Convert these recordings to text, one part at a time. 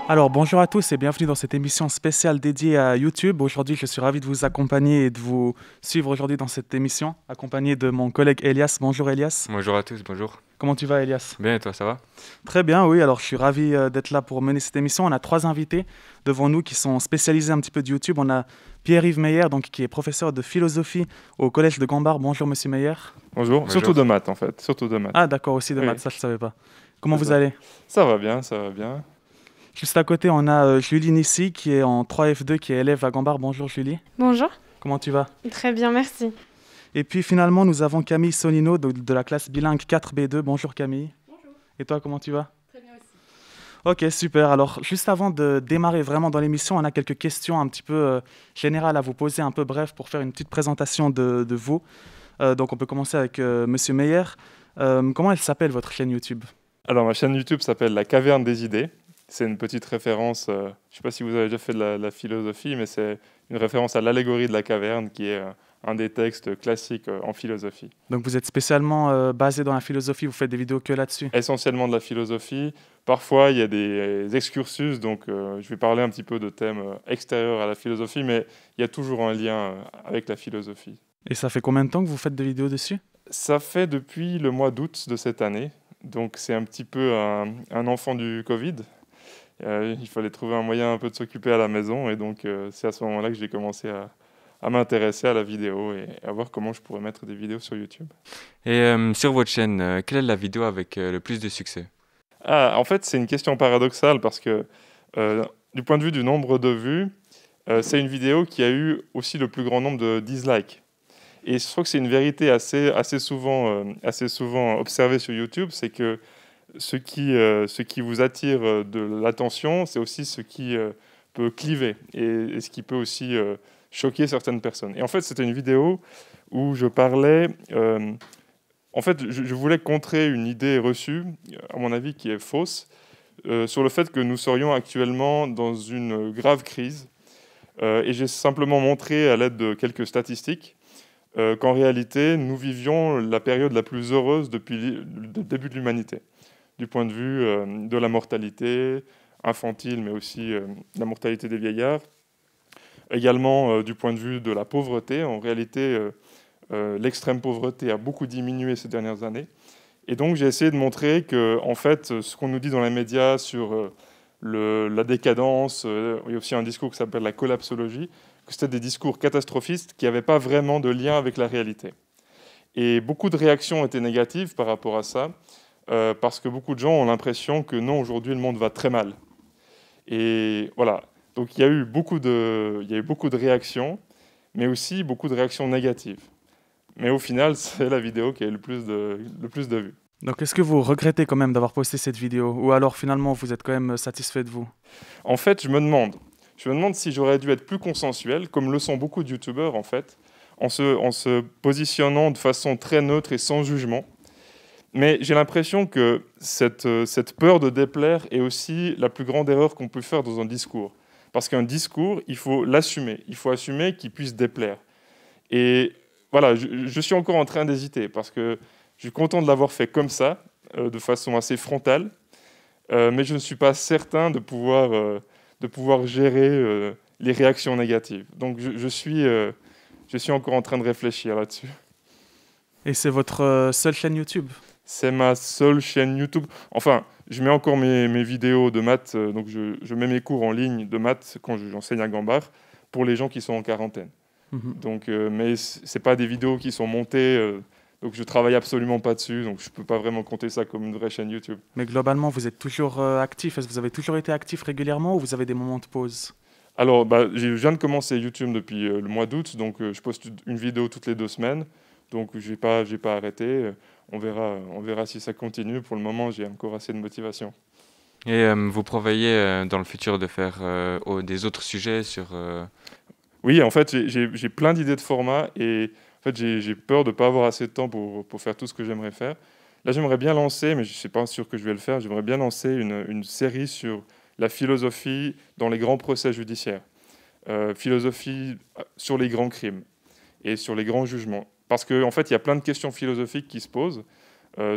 Alors bonjour à tous et bienvenue dans cette émission spéciale dédiée à YouTube. Aujourd'hui, je suis ravi de vous accompagner et de vous suivre aujourd'hui dans cette émission, accompagné de mon collègue Elias. Bonjour Elias. Bonjour à tous, bonjour. Comment tu vas Elias? Bien et toi, ça va? Très bien, oui. Alors je suis ravi d'être là pour mener cette émission. On a 3 invités devant nous qui sont spécialisés un petit peu de YouTube. On a Pierre-Yves Meyer, donc, qui est professeur de philosophie au collège de Gambard. Bonjour Monsieur Meyer. Bonjour, surtout de maths en fait, surtout de maths. Ah d'accord, aussi de maths, ça je ne savais pas. Comment vous allez? Ça va bien, ça va bien. Juste à côté, on a Julie Nissi qui est en 3F2, qui est élève à Gambard. Bonjour Julie. Bonjour. Comment tu vas? Très bien, merci. Et puis finalement, nous avons Camille Sonino de la classe bilingue 4B2. Bonjour Camille. Bonjour. Et toi, comment tu vas? Très bien aussi. Ok, super. Alors, juste avant de démarrer vraiment dans l'émission, on a quelques questions un petit peu générales à vous poser, un peu bref, pour faire une petite présentation de vous. Donc, on peut commencer avec Monsieur Meyer. Comment elle s'appelle, votre chaîne YouTube? Alors, ma chaîne YouTube s'appelle La Caverne des idées. C'est une petite référence, je ne sais pas si vous avez déjà fait de la philosophie, mais c'est une référence à l'allégorie de la caverne, qui est un des textes classiques en philosophie. Donc vous êtes spécialement basé dans la philosophie, vous faites des vidéos que là-dessus? Essentiellement de la philosophie. Parfois, il y a des excursus, donc je vais parler un petit peu de thèmes extérieurs à la philosophie, mais il y a toujours un lien avec la philosophie. Et ça fait combien de temps que vous faites des vidéos dessus? Ça fait depuis le mois d'août de cette année, donc c'est un petit peu un enfant du Covid. Il fallait trouver un moyen un peu de s'occuper à la maison, et donc c'est à ce moment-là que j'ai commencé à m'intéresser à la vidéo et à voir comment je pourrais mettre des vidéos sur YouTube. Et sur votre chaîne, quelle est la vidéo avec le plus de succès? En fait, c'est une question paradoxale parce que du point de vue du nombre de vues, c'est une vidéo qui a eu aussi le plus grand nombre de dislikes. Et je trouve que c'est une vérité assez souvent observée sur YouTube, c'est que ce qui vous attire de l'attention, c'est aussi ce qui peut cliver et ce qui peut aussi choquer certaines personnes. Et en fait, c'était une vidéo où je parlais... en fait, je voulais contrer une idée reçue, à mon avis, qui est fausse, sur le fait que nous serions actuellement dans une grave crise. Et j'ai simplement montré, à l'aide de quelques statistiques, qu'en réalité, nous vivions la période la plus heureuse depuis le début de l'humanité, du point de vue de la mortalité infantile, mais aussi la mortalité des vieillards. Également, du point de vue de la pauvreté, en réalité, l'extrême pauvreté a beaucoup diminué ces dernières années. Et donc, j'ai essayé de montrer que, en fait, ce qu'on nous dit dans les médias sur la décadence, il y a aussi un discours qui s'appelle la collapsologie, que c'était des discours catastrophistes qui n'avaient pas vraiment de lien avec la réalité. Et beaucoup de réactions étaient négatives par rapport à ça, parce que beaucoup de gens ont l'impression que non, aujourd'hui, le monde va très mal. Et voilà. Donc, il y a eu beaucoup de réactions, mais aussi beaucoup de réactions négatives. Mais au final, c'est la vidéo qui a eu le plus de vues. Donc est-ce que vous regrettez quand même d'avoir posté cette vidéo? Ou alors finalement, vous êtes quand même satisfait de vous? En fait, je me demande si j'aurais dû être plus consensuel, comme le sont beaucoup de youtubeurs, en fait, en se positionnant de façon très neutre et sans jugement. Mais j'ai l'impression que cette peur de déplaire est aussi la plus grande erreur qu'on peut faire dans un discours. Parce qu'un discours, il faut l'assumer. Il faut assumer qu'il puisse déplaire. Et voilà, je suis encore en train d'hésiter, parce que je suis content de l'avoir fait comme ça, de façon assez frontale, mais je ne suis pas certain de pouvoir gérer les réactions négatives. Donc je suis encore en train de réfléchir là-dessus. Et c'est votre seule chaîne YouTube? C'est ma seule chaîne YouTube. Enfin, je mets encore mes vidéos de maths, donc je mets mes cours en ligne de maths quand j'enseigne à Gambard, pour les gens qui sont en quarantaine. Donc, mais ce n'est pas des vidéos qui sont montées, donc je ne travaille absolument pas dessus, donc je ne peux pas vraiment compter ça comme une vraie chaîne YouTube. Mais globalement, vous êtes toujours actif. Est-ce que vous avez toujours été actif régulièrement ou vous avez des moments de pause? Alors, je viens de commencer YouTube depuis le mois d'août, donc je poste une vidéo toutes les 2 semaines, donc je n'ai pas arrêté. On verra si ça continue. Pour le moment, j'ai encore assez de motivation. Et vous prévoyez dans le futur de faire des autres sujets sur... Oui, en fait, j'ai plein d'idées de formats et en fait, j'ai peur de ne pas avoir assez de temps pour faire tout ce que j'aimerais faire. Là, j'aimerais bien lancer, mais je ne suis pas sûr que je vais le faire, j'aimerais bien lancer une série sur la philosophie dans les grands procès judiciaires, philosophie sur les grands crimes et sur les grands jugements. Parce qu'en fait, il y a plein de questions philosophiques qui se posent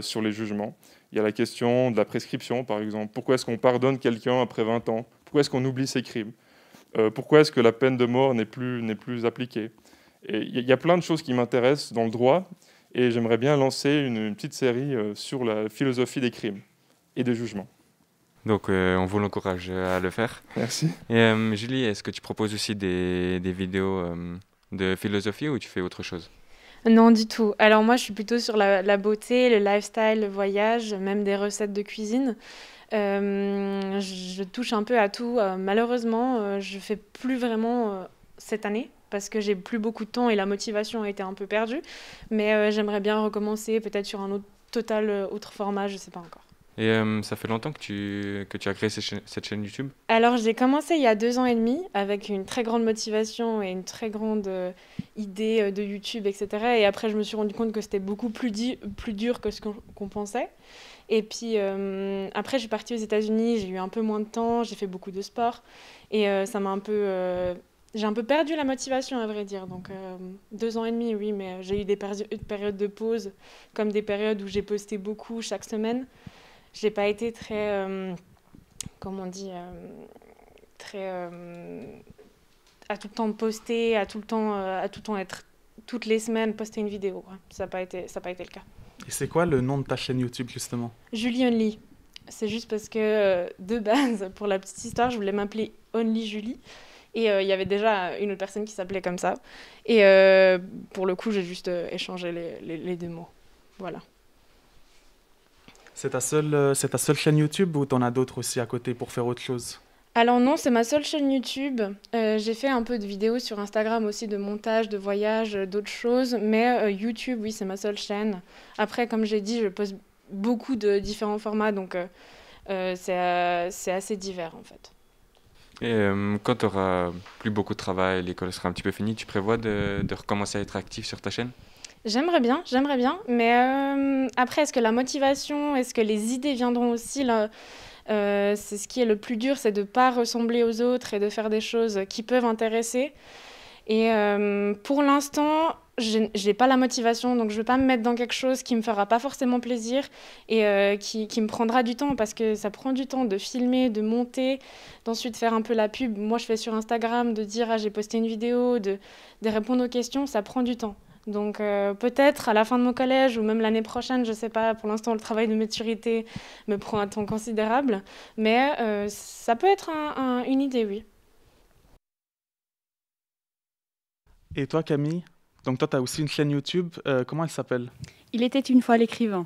sur les jugements. Il y a la question de la prescription, par exemple. Pourquoi est-ce qu'on pardonne quelqu'un après 20 ans? Pourquoi est-ce qu'on oublie ses crimes? Pourquoi est-ce que la peine de mort n'est plus appliquée? Et il y a plein de choses qui m'intéressent dans le droit, et j'aimerais bien lancer une petite série sur la philosophie des crimes et des jugements. Donc, on vous l'encourage à le faire. Merci. Et Julie, est-ce que tu proposes aussi des vidéos de philosophie ou tu fais autre chose? Non, du tout. Alors moi, je suis plutôt sur la beauté, le lifestyle, le voyage, même des recettes de cuisine. Je touche un peu à tout. Malheureusement, je fais plus vraiment cette année parce que j'ai plus beaucoup de temps et la motivation a été un peu perdue. Mais j'aimerais bien recommencer peut-être sur un autre format, je sais pas encore. Et ça fait longtemps que tu as créé cette chaîne YouTube? Alors, j'ai commencé il y a 2 ans et demi avec une très grande motivation et une très grande idée de YouTube, etc. Et après, je me suis rendu compte que c'était beaucoup plus dur que ce qu'on pensait. Et puis, après, je suis partie aux États-Unis, j'ai eu un peu moins de temps, j'ai fait beaucoup de sport. Et ça m'a un peu... j'ai un peu perdu la motivation, à vrai dire. Donc, 2 ans et demi, oui, mais j'ai eu des périodes de pause, comme des périodes où j'ai posté beaucoup chaque semaine. J'ai pas été très, comment on dit, très à tout le temps poster, à tout le temps être toutes les semaines poster une vidéo. Ouais. Ça n'a pas été le cas. Et c'est quoi le nom de ta chaîne YouTube, justement? Julie Only. C'est juste parce que de base, pour la petite histoire, je voulais m'appeler Only Julie. Et il y avait déjà une autre personne qui s'appelait comme ça. Et pour le coup, j'ai juste échangé les 2 mots. Voilà. C'est ta seule chaîne YouTube ou t'en as d'autres aussi à côté pour faire autre chose? Alors non, c'est ma seule chaîne YouTube. J'ai fait un peu de vidéos sur Instagram aussi, de montage, de voyage, d'autres choses. Mais YouTube, oui, c'est ma seule chaîne. Après, comme j'ai dit, je poste beaucoup de différents formats, donc c'est assez divers en fait. Et quand tu n'auras plus beaucoup de travail, l'école sera un petit peu finie, tu prévois de recommencer à être actif sur ta chaîne? J'aimerais bien, mais après, est-ce que la motivation, est-ce que les idées viendront aussi là, c'est ce qui est le plus dur, c'est de ne pas ressembler aux autres et de faire des choses qui peuvent intéresser. Et pour l'instant, j'ai pas la motivation, donc je ne vais pas me mettre dans quelque chose qui me fera pas forcément plaisir et qui me prendra du temps, parce que ça prend du temps de filmer, de monter, d'ensuite faire un peu la pub. Moi, je fais sur Instagram, de dire « Ah, j'ai posté une vidéo », de répondre aux questions, ça prend du temps. Donc peut-être à la fin de mon collège ou même l'année prochaine, je ne sais pas, pour l'instant le travail de maturité me prend un temps considérable, mais ça peut être une idée, oui. Et toi, Camille? Donc toi, tu as aussi une chaîne YouTube. Comment elle s'appelle? Il était une fois l'écrivain.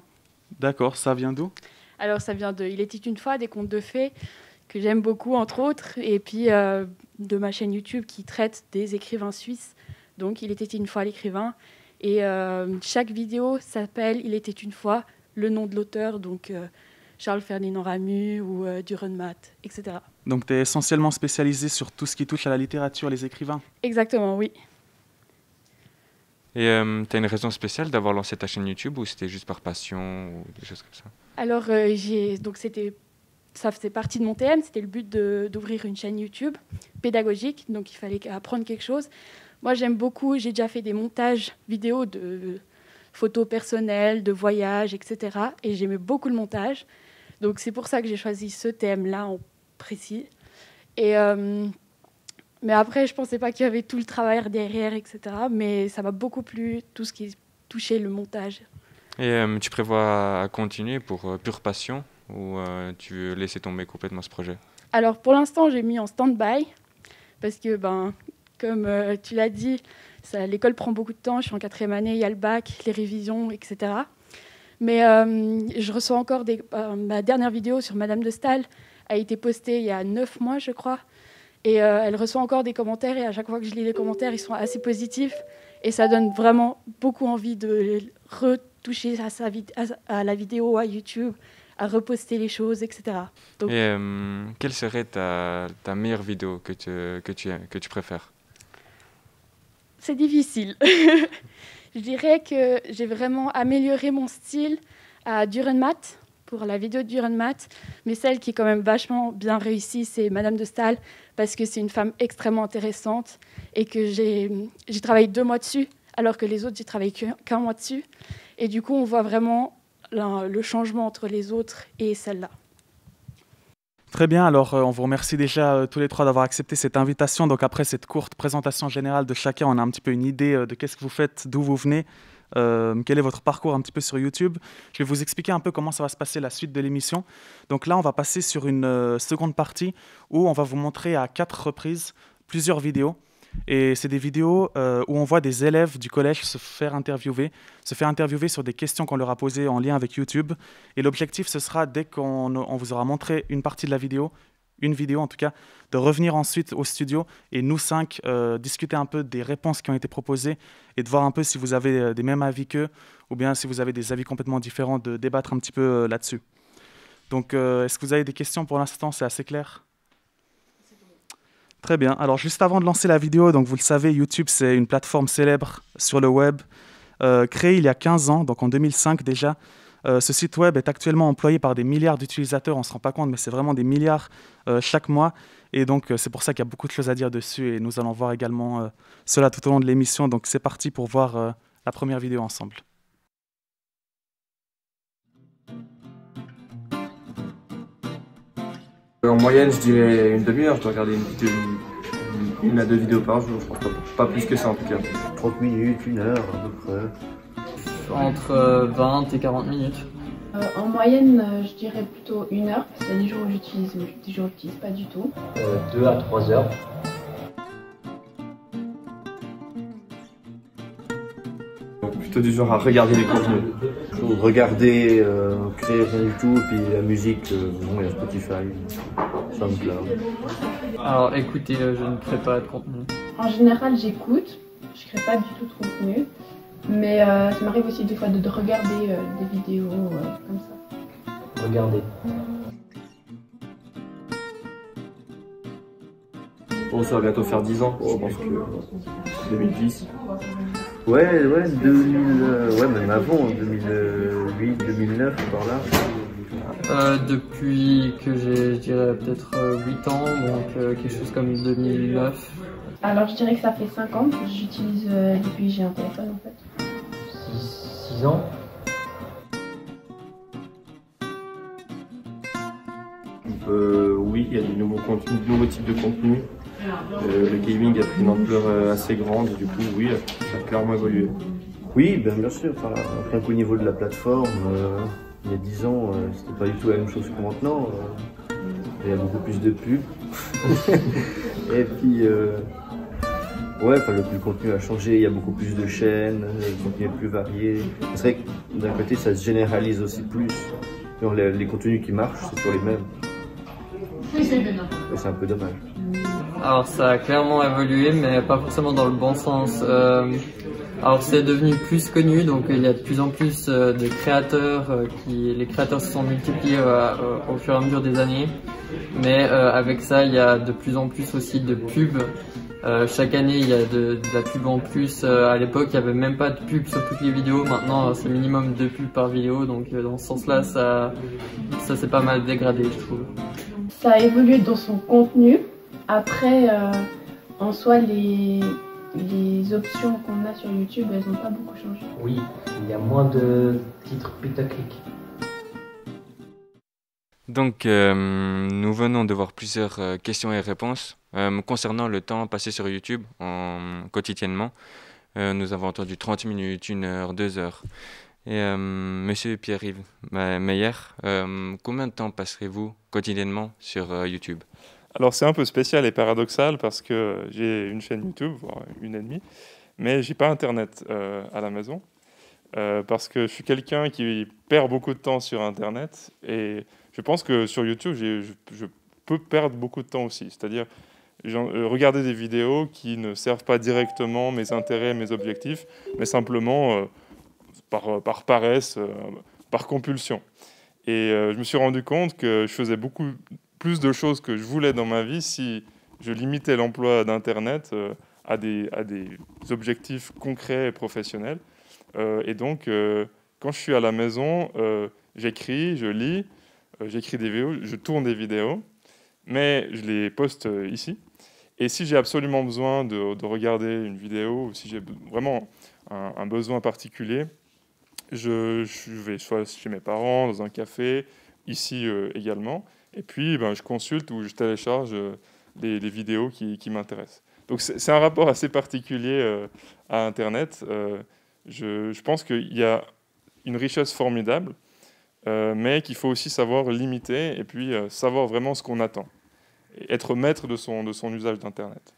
D'accord, ça vient d'où? Alors ça vient de Il était une fois, des contes de fées, que j'aime beaucoup entre autres, et puis de ma chaîne YouTube qui traite des écrivains suisses. Donc, Il était une fois l'écrivain. Et chaque vidéo s'appelle Il était une fois, le nom de l'auteur, donc Charles Ferdinand Ramus ou Dürrenmatt, etc. Donc, tu es essentiellement spécialisé sur tout ce qui touche à la littérature, les écrivains? Exactement, oui. Et tu as une raison spéciale d'avoir lancé ta chaîne YouTube ou c'était juste par passion ou des choses comme ça? Alors, donc ça faisait partie de mon TM, c'était le but d'ouvrir une chaîne YouTube pédagogique, donc il fallait apprendre quelque chose. Moi, j'aime beaucoup, j'ai déjà fait des montages vidéo de photos personnelles, de voyages, etc. Et j'aimais beaucoup le montage. Donc, c'est pour ça que j'ai choisi ce thème-là en précis. Et, mais après, je ne pensais pas qu'il y avait tout le travail derrière, etc. Mais ça m'a beaucoup plu, tout ce qui touchait le montage. Et tu prévois continuer pour pure passion ou tu veux laisser tomber complètement ce projet? Alors, pour l'instant, j'ai mis en stand-by parce que, comme tu l'as dit, l'école prend beaucoup de temps. Je suis en 4e année, il y a le bac, les révisions, etc. Mais je reçois encore ma dernière vidéo sur Madame de Staël a été postée il y a 9 mois, je crois. Et elle reçoit encore des commentaires. Et à chaque fois que je lis les commentaires, ils sont assez positifs. Et ça donne vraiment beaucoup envie de retoucher à la vidéo, à YouTube, à reposter les choses, etc. Donc, et quelle serait ta meilleure vidéo que tu préfères? C'est difficile. Je dirais que j'ai vraiment amélioré mon style à Dürrenmatt, pour la vidéo de Dürrenmatt, mais celle qui est quand même vachement bien réussie, c'est Madame de Staël, parce que c'est une femme extrêmement intéressante et que j'ai travaillé 2 mois dessus, alors que les autres, j'ai travaillé qu'un mois dessus. Et du coup, on voit vraiment le changement entre les autres et celle-là. Très bien, alors on vous remercie déjà tous les trois d'avoir accepté cette invitation. Donc après cette courte présentation générale de chacun, on a un petit peu une idée de qu'est-ce que vous faites, d'où vous venez, quel est votre parcours un petit peu sur YouTube. Je vais vous expliquer un peu comment ça va se passer la suite de l'émission. Donc là, on va passer sur une seconde partie où on va vous montrer à 4 reprises plusieurs vidéos. Et c'est des vidéos où on voit des élèves du collège se faire interviewer sur des questions qu'on leur a posées en lien avec YouTube. Et l'objectif, ce sera, dès qu'on vous aura montré une partie de la vidéo, une vidéo en tout cas, de revenir ensuite au studio et nous 5 discuter un peu des réponses qui ont été proposées et de voir un peu si vous avez des mêmes avis qu'eux ou bien si vous avez des avis complètement différents, de débattre un petit peu là-dessus. Donc, est-ce que vous avez des questions pour l'instant? C'est assez clair? Très bien. Alors, juste avant de lancer la vidéo, donc vous le savez, YouTube, c'est une plateforme célèbre sur le web, créée il y a 15 ans, donc en 2005 déjà. Ce site web est actuellement employé par des milliards d'utilisateurs, on ne se rend pas compte, mais c'est vraiment des milliards chaque mois. Et donc, c'est pour ça qu'il y a beaucoup de choses à dire dessus et nous allons voir également cela tout au long de l'émission. Donc, c'est parti pour voir la première vidéo ensemble. En moyenne, je dirais une demi-heure. Je dois regarder une à deux vidéos par jour. Je pense pas plus que ça en tout cas. 30 minutes, une heure à peu près. Entre 20 et 40 minutes. En moyenne, je dirais plutôt une heure, parce qu'il y a des jours où j'utilise, des jours où j'utilise pas du tout. 2 à 3 heures. Plutôt du genre à regarder les contenus. Regarder, créer rien du tout, puis la musique, bon, il y a Spotify, SoundCloud. Alors écoutez, je ne crée pas de contenu. En général, j'écoute, je crée pas du tout de contenu, mais ça m'arrive aussi des fois de regarder des vidéos comme ça. Regarder. Bon, ça va bientôt faire 10 ans, je pense que 2010. Ouais, 2000, ouais, même avant, 2008, 2009, par là. Depuis que j'ai, je dirais, peut-être 8 ans, donc quelque chose comme 2009. Alors je dirais que ça fait 5 ans que j'utilise depuis que j'ai un téléphone en fait. 6 ans. Oui, il y a des nouveaux contenus, de nouveaux types de contenus. Le gaming a pris une ampleur assez grande, et du coup, oui, ça a clairement évolué. Oui, bien sûr. Rien qu'au niveau de la plateforme, il y a 10 ans, c'était pas du tout la même chose que maintenant. Il y a beaucoup plus de pubs. Et puis, ouais, le contenu a changé, il y a beaucoup plus de chaînes, le contenu est plus varié. C'est vrai que d'un côté, ça se généralise aussi plus. Donc, les contenus qui marchent, c'est toujours les mêmes. Et c'est un peu dommage. Alors ça a clairement évolué, mais pas forcément dans le bon sens. Alors c'est devenu plus connu, donc il y a de plus en plus de créateurs, les créateurs se sont multipliés au fur et à mesure des années. Mais avec ça, il y a de plus en plus aussi de pubs. Chaque année, il y a de la pub en plus. À l'époque, il n'y avait même pas de pub sur toutes les vidéos. Maintenant, c'est minimum 2 pubs par vidéo. Donc dans ce sens-là, ça s'est pas mal dégradé, je trouve. Ça a évolué dans son contenu. Après, en soi, les options qu'on a sur YouTube, elles n'ont pas beaucoup changé. Oui, il y a moins de titres putaclic. Donc, nous venons de voir plusieurs questions et réponses. Concernant le temps passé sur YouTube quotidiennement, nous avons entendu 30 minutes, 1 heure, 2 heures. Et Monsieur Pierre-Yves Meyer, combien de temps passerez-vous quotidiennement sur YouTube? Alors c'est un peu spécial et paradoxal parce que j'ai une chaîne YouTube, voire 1,5, mais j'ai pas Internet à la maison parce que je suis quelqu'un qui perd beaucoup de temps sur Internet et je pense que sur YouTube, je peux perdre beaucoup de temps aussi. C'est-à-dire regarder des vidéos qui ne servent pas directement mes intérêts, mes objectifs, mais simplement par paresse, par compulsion. Et je me suis rendu compte que je faisais beaucoup plus de choses que je voulais dans ma vie si je limitais l'emploi d'Internet à des objectifs concrets et professionnels. Et donc, quand je suis à la maison, j'écris, je lis, j'écris des vidéos, je tourne des vidéos, mais je les poste ici. Et si j'ai absolument besoin de regarder une vidéo, ou si j'ai vraiment un besoin particulier, je vais soit chez mes parents, dans un café, ici également, et puis je consulte ou je télécharge les vidéos qui m'intéressent. Donc c'est un rapport assez particulier à Internet. Je pense qu'il y a une richesse formidable, mais qu'il faut aussi savoir limiter et puis savoir vraiment ce qu'on attend. Et être maître de son usage d'Internet.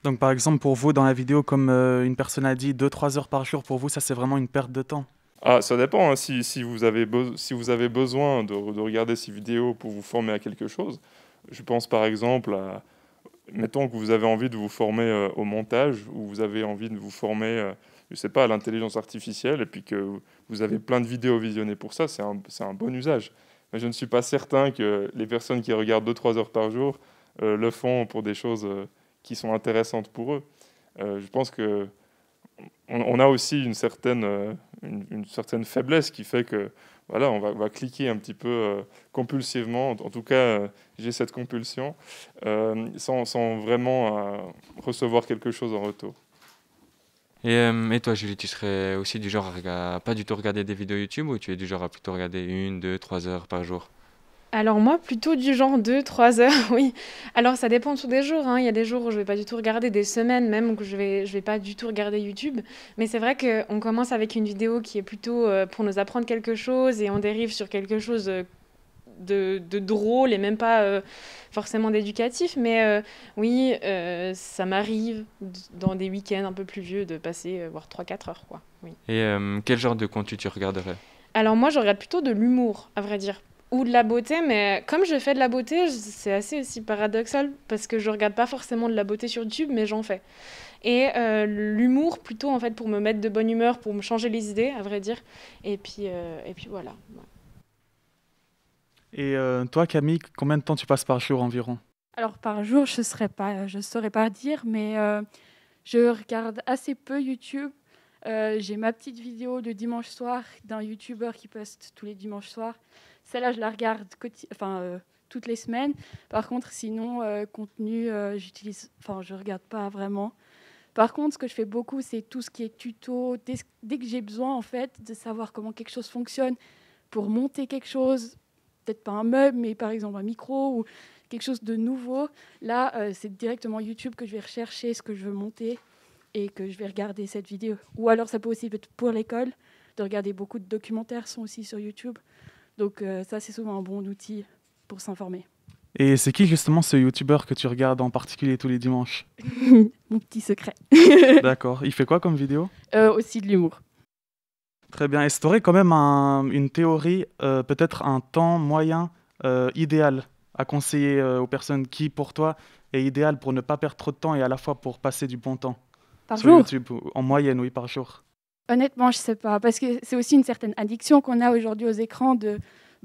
Donc par exemple, pour vous, dans la vidéo, comme une personne a dit, 2-3 heures par jour, pour vous, ça c'est vraiment une perte de temps? Ah, ça dépend, hein. Si vous avez besoin de regarder ces vidéos pour vous former à quelque chose, je pense par exemple à... Mettons que vous avez envie de vous former au montage, ou vous avez envie de vous former, je ne sais pas, à l'intelligence artificielle, et puis que vous avez plein de vidéos visionnées pour ça, c'est un bon usage. Mais je ne suis pas certain que les personnes qui regardent 2-3 heures par jour le font pour des choses qui sont intéressantes pour eux. Je pense que on a aussi une certaine faiblesse qui fait que voilà, on va cliquer un petit peu compulsivement. En tout cas, j'ai cette compulsion sans vraiment recevoir quelque chose en retour. Et toi, Julie, tu serais aussi du genre à pas du tout regarder des vidéos YouTube, ou tu es du genre à plutôt regarder 1, 2, 3 heures par jour? Alors moi, plutôt du genre 2-3 heures, oui. Alors ça dépend tous des jours, hein. Il y a des jours où je vais pas du tout regarder, des semaines même où je vais pas du tout regarder YouTube. Mais c'est vrai qu'on commence avec une vidéo qui est plutôt pour nous apprendre quelque chose et on dérive sur quelque chose de drôle et même pas forcément d'éducatif. Mais oui, ça m'arrive dans des week-ends un peu plus vieux de passer voire 3-4 heures, quoi. Oui. Et quel genre de contenu tu regarderais? Alors moi, je regarde plutôt de l'humour, à vrai dire. Ou de la beauté, mais comme je fais de la beauté, c'est assez aussi paradoxal parce que je regarde pas forcément de la beauté sur YouTube, mais j'en fais. Et l'humour plutôt en fait pour me mettre de bonne humeur, pour me changer les idées, à vrai dire. Et puis voilà. Et toi, Camille, combien de temps tu passes par jour environ? Alors par jour, je saurais pas dire, mais je regarde assez peu YouTube. J'ai ma petite vidéo de dimanche soir d'un YouTuber qui poste tous les dimanches soirs. Celle-là, je la regarde toutes les semaines. Par contre, sinon, contenu, je regarde pas vraiment. Par contre, ce que je fais beaucoup, c'est tout ce qui est tuto. Dès que j'ai besoin, en fait, de savoir comment quelque chose fonctionne pour monter quelque chose, peut-être pas un meuble, mais par exemple un micro ou quelque chose de nouveau, là, c'est directement YouTube que je vais rechercher ce que je veux monter et que je vais regarder cette vidéo. Ou alors, ça peut aussi être pour l'école, de regarder beaucoup de documentaires sont aussi sur YouTube. Donc ça, c'est souvent un bon outil pour s'informer. Et c'est qui justement ce YouTuber que tu regardes en particulier tous les dimanches? Mon petit secret. D'accord. Il fait quoi comme vidéo? Aussi de l'humour. Très bien. Est-ce que tu aurais quand même une théorie, peut-être un temps moyen idéal à conseiller aux personnes qui, pour toi, est idéal pour ne pas perdre trop de temps et à la fois pour passer du bon temps Par sur jour? YouTube? En moyenne, oui, par jour. Honnêtement, je ne sais pas. Parce que c'est aussi une certaine addiction qu'on a aujourd'hui aux écrans.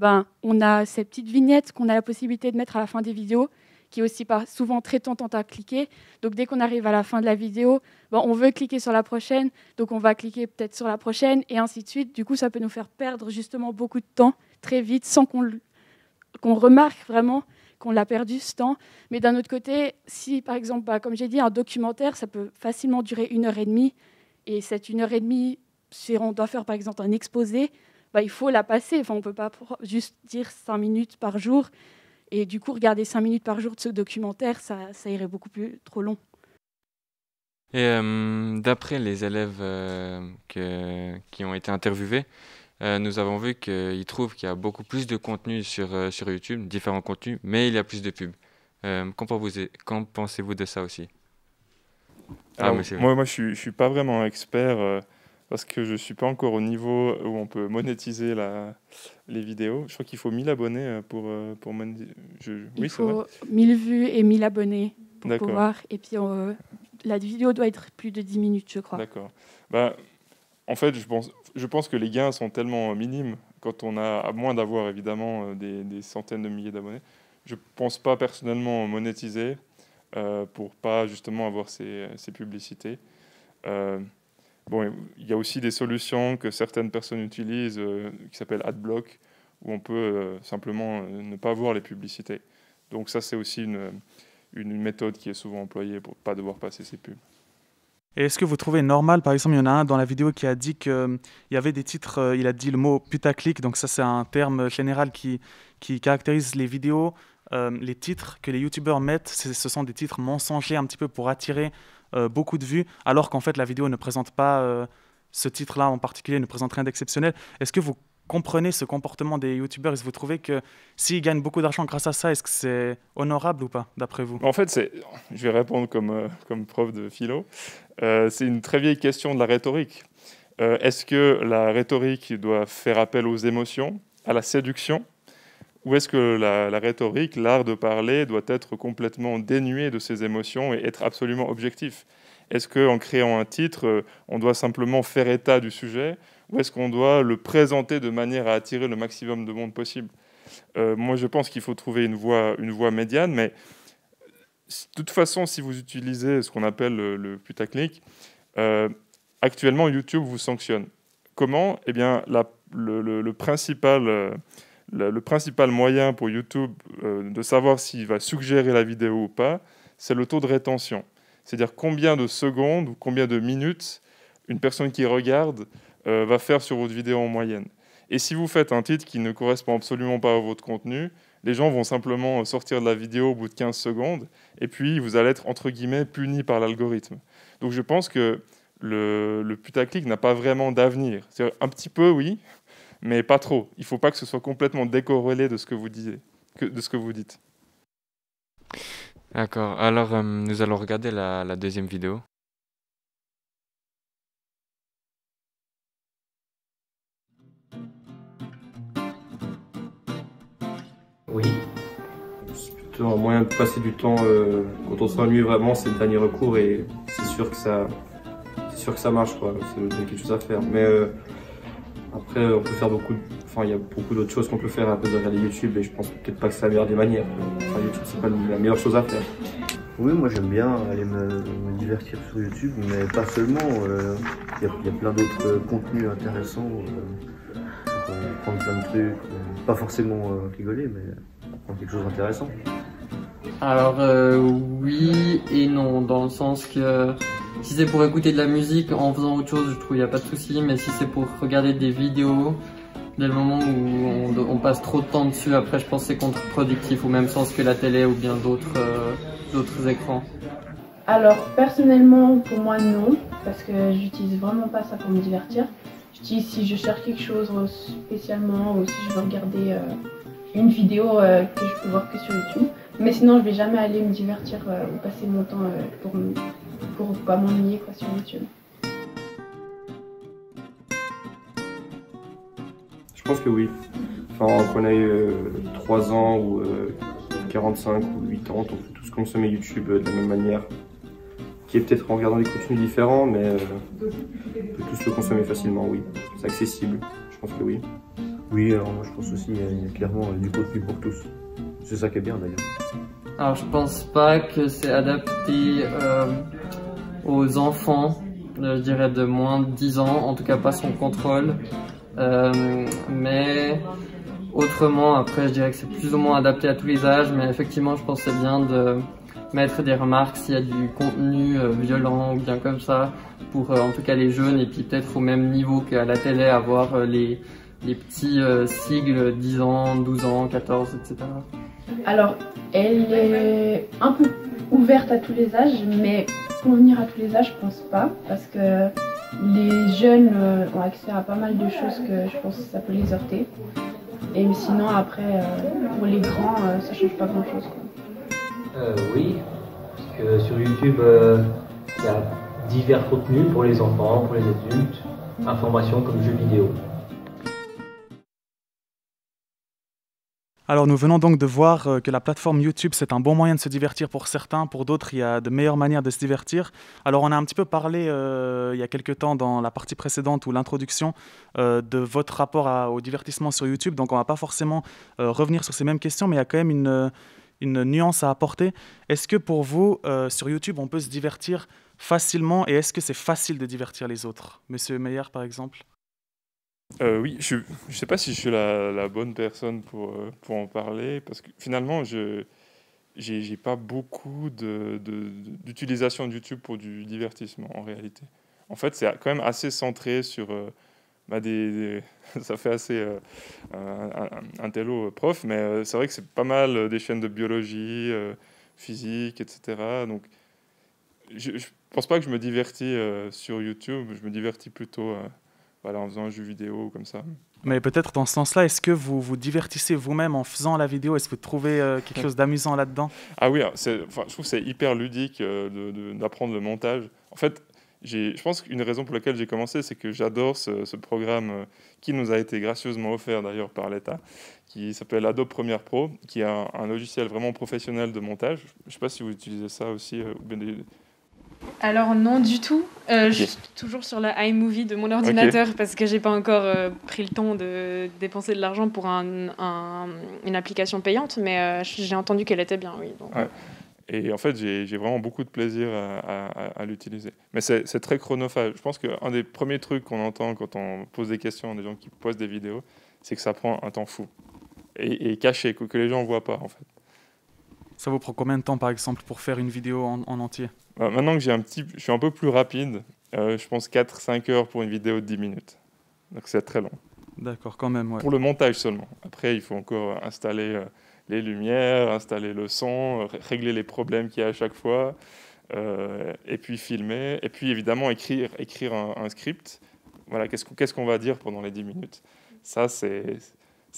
On a ces petites vignettes qu'on a la possibilité de mettre à la fin des vidéos, qui est aussi souvent très tentante à cliquer. Donc dès qu'on arrive à la fin de la vidéo, on veut cliquer sur la prochaine. Donc on va cliquer peut-être sur la prochaine et ainsi de suite. Du coup, ça peut nous faire perdre justement beaucoup de temps très vite sans qu'on remarque vraiment qu'on l'a perdu ce temps. Mais d'un autre côté, si par exemple, comme j'ai dit, un documentaire, ça peut facilement durer 1h30. Et cette 1h30, si on doit faire par exemple un exposé, il faut la passer. On ne peut pas juste dire 5 minutes par jour. Et du coup, regarder 5 minutes par jour de ce documentaire, ça irait beaucoup plus trop long. Et d'après les élèves qui ont été interviewés, nous avons vu qu'ils trouvent qu'il y a beaucoup plus de contenu sur YouTube, différents contenus, mais il y a plus de pubs. Qu'en pensez-vous de ça aussi? Alors, moi, je suis pas vraiment expert parce que je suis pas encore au niveau où on peut monétiser les vidéos. Je crois qu'il faut 1000 abonnés pour monétiser. Il faut 1000 vues et 1000 abonnés pour D'accord. pouvoir. Et puis la vidéo doit être plus de 10 minutes, je crois. D'accord. En fait, je pense que les gains sont tellement minimes quand on a, à moins d'avoir évidemment des centaines de milliers d'abonnés. Je pense pas personnellement monétiser pour pas justement avoir ces publicités. Il y a aussi des solutions que certaines personnes utilisent qui s'appellent AdBlock, où on peut simplement ne pas voir les publicités. Donc ça, c'est aussi une méthode qui est souvent employée pour ne pas devoir passer ces pubs. Et est-ce que vous trouvez normal, par exemple, il y en a un dans la vidéo qui a dit qu'il y avait des titres, il a dit le mot putaclic, donc ça c'est un terme général qui caractérise les vidéos, les titres que les youtubeurs mettent, ce sont des titres mensongers un petit peu pour attirer beaucoup de vues, alors qu'en fait la vidéo ne présente pas, ce titre-là en particulier ne présente rien d'exceptionnel. Est-ce que vous comprenez ce comportement des youtubeurs? Est-ce que vous trouvez que s'ils gagnent beaucoup d'argent grâce à ça, est-ce que c'est honorable ou pas, d'après vous? En fait, je vais répondre comme prof de philo. C'est une très vieille question de la rhétorique. Est-ce que la rhétorique doit faire appel aux émotions, à la séduction, ou est-ce que la rhétorique, l'art de parler, doit être complètement dénué de ses émotions et être absolument objectif? Est-ce qu'en créant un titre, on doit simplement faire état du sujet, ou est-ce qu'on doit le présenter de manière à attirer le maximum de monde possible? Moi, je pense qu'il faut trouver une voie médiane, mais de toute façon, si vous utilisez ce qu'on appelle le putaclic, actuellement, YouTube vous sanctionne. Comment? Eh bien, le principal moyen pour YouTube de savoir s'il va suggérer la vidéo ou pas, c'est le taux de rétention. C'est-à-dire combien de secondes ou combien de minutes une personne qui regarde va faire sur votre vidéo en moyenne. Et si vous faites un titre qui ne correspond absolument pas à votre contenu, les gens vont simplement sortir de la vidéo au bout de 15 secondes, et puis vous allez être, entre guillemets, puni par l'algorithme. Donc je pense que le putaclic n'a pas vraiment d'avenir. C'est un petit peu, oui, mais pas trop. Il ne faut pas que ce soit complètement décorrélé de ce que vous dites. D'accord. Alors, nous allons regarder la deuxième vidéo. Oui. C'est plutôt un moyen de passer du temps quand on s'ennuie vraiment, c'est le dernier recours et c'est sûr que ça marche, quoi. C'est quelque chose à faire. Mais après, on peut faire il y a beaucoup d'autres choses qu'on peut faire à cause de regarder YouTube et je pense peut-être pas que c'est la meilleure des manières. Enfin, YouTube, c'est pas la meilleure chose à faire. Oui, moi j'aime bien aller me divertir sur YouTube, mais pas seulement. Il y a plein d'autres contenus intéressants pour prendre plein de trucs. Pas forcément rigoler, mais apprendre quelque chose d'intéressant. Alors oui et non, dans le sens que si c'est pour écouter de la musique en faisant autre chose, je trouve qu'il n'y a pas de souci, mais si c'est pour regarder des vidéos, dès le moment où on passe trop de temps dessus, après je pense que c'est contre-productif, au même sens que la télé ou bien d'autres écrans. Alors personnellement, pour moi non, parce que j'utilise vraiment pas ça pour me divertir. J'utilise si je cherche quelque chose spécialement ou si je veux regarder une vidéo que je peux voir que sur YouTube. Mais sinon, je vais jamais aller me divertir ou passer mon temps pour pas m'ennuyer sur YouTube. Je pense que oui. Enfin, qu'on ait 3 ans ou 45 ou 8 ans, on peut tous consommer YouTube de la même manière. Qui est peut-être en regardant des contenus différents, mais on peut tous le consommer facilement, oui. C'est accessible, je pense que oui. Oui, alors moi je pense aussi qu'il y a clairement du contenu pour tous. C'est ça qui est bien d'ailleurs. Alors je pense pas que c'est adapté aux enfants, je dirais de moins de 10 ans, en tout cas pas son contrôle. Mais autrement, après je dirais que c'est plus ou moins adapté à tous les âges, mais effectivement je pense que c'est bien de mettre des remarques s'il y a du contenu violent ou bien comme ça, pour en tout cas les jeunes, et puis peut-être au même niveau qu'à la télé, avoir les petits sigles 10 ans, 12 ans, 14, etc. Alors, elle est un peu ouverte à tous les âges, mais convenir à tous les âges, je pense pas, parce que les jeunes ont accès à pas mal de choses que je pense que ça peut les heurter. Et sinon, après, pour les grands, ça change pas grand-chose. Oui, parce que sur YouTube, il y a divers contenus pour les enfants, pour les adultes, informations comme jeux vidéo. Alors nous venons donc de voir que la plateforme YouTube, c'est un bon moyen de se divertir pour certains, pour d'autres, il y a de meilleures manières de se divertir. Alors on a un petit peu parlé il y a quelques temps dans la partie précédente ou l'introduction de votre rapport au divertissement sur YouTube, donc on ne va pas forcément revenir sur ces mêmes questions, mais il y a quand même une nuance à apporter. Est-ce que pour vous, sur YouTube, on peut se divertir facilement et est-ce que c'est facile de divertir les autres? Monsieur Meyer, par exemple? Oui, je ne sais pas si je suis la bonne personne pour en parler, parce que finalement, j'ai pas beaucoup d'utilisation de YouTube pour du divertissement en réalité. En fait, c'est quand même assez centré sur ça fait assez un télo prof, mais c'est vrai que c'est pas mal des chaînes de biologie, physique, etc. Donc, je pense pas que je me divertis sur YouTube, je me divertis plutôt voilà, en faisant un jeu vidéo ou comme ça. Mais peut-être dans ce sens-là, est-ce que vous vous divertissez vous-même en faisant la vidéo? Est-ce que vous trouvez quelque chose d'amusant là-dedans? Ah oui, je trouve que c'est hyper ludique d'apprendre le montage. En fait, je pense qu'une raison pour laquelle j'ai commencé, c'est que j'adore ce programme qui nous a été gracieusement offert d'ailleurs par l'État, qui s'appelle Adobe Premiere Pro, qui est un logiciel vraiment professionnel de montage. Je ne sais pas si vous utilisez ça aussi. Ou bien Alors non du tout, je suis toujours sur la iMovie de mon ordinateur parce que j'ai pas encore pris le temps de dépenser de l'argent pour une application payante, mais j'ai entendu qu'elle était bien, oui. Donc, ouais. Et en fait, j'ai vraiment beaucoup de plaisir à l'utiliser. Mais c'est très chronophage. Je pense qu'un des premiers trucs qu'on entend quand on pose des questions à des gens qui postent des vidéos, c'est que ça prend un temps fou. Et caché, que les gens ne voient pas, en fait. Ça vous prend combien de temps, par exemple, pour faire une vidéo en entier? Maintenant que je suis un peu plus rapide, je pense 4-5 heures pour une vidéo de 10 minutes. Donc c'est très long. D'accord, quand même, ouais. Pour le montage seulement. Après, il faut encore installer les lumières, installer le son, régler les problèmes qu'il y a à chaque fois, et puis filmer, et puis évidemment écrire un script. Voilà, qu'est-ce qu'on va dire pendant les 10 minutes. Ça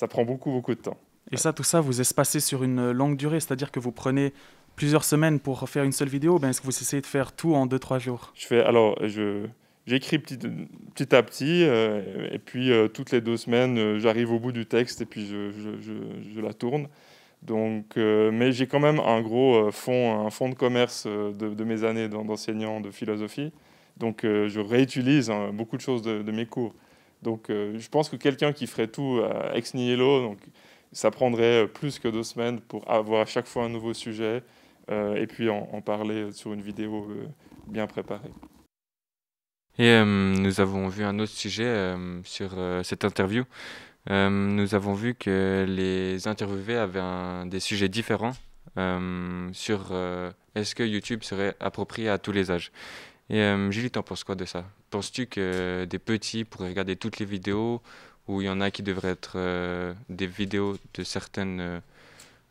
prend beaucoup de temps. Et ça, tout ça, vous espacez sur une longue durée, c'est-à-dire que vous prenez plusieurs semaines pour faire une seule vidéo, ou bien est-ce que vous essayez de faire tout en 2-3 jours? J'écris petit à petit, et puis toutes les 2 semaines, j'arrive au bout du texte et puis je la tourne. Donc, mais j'ai quand même un gros fonds de commerce de mes années d'enseignant de philosophie. Donc, je réutilise beaucoup de choses de mes cours. Donc, je pense que quelqu'un qui ferait tout ex nihilo, donc, ça prendrait plus que 2 semaines pour avoir à chaque fois un nouveau sujet et puis en parler sur une vidéo bien préparée. Et nous avons vu un autre sujet sur cette interview. Nous avons vu que les interviewés avaient des sujets différents sur est-ce que YouTube serait approprié à tous les âges. Et Julie, t'en penses quoi de ça? Penses-tu que des petits pourraient regarder toutes les vidéos ou il y en a qui devraient être des vidéos de certaines,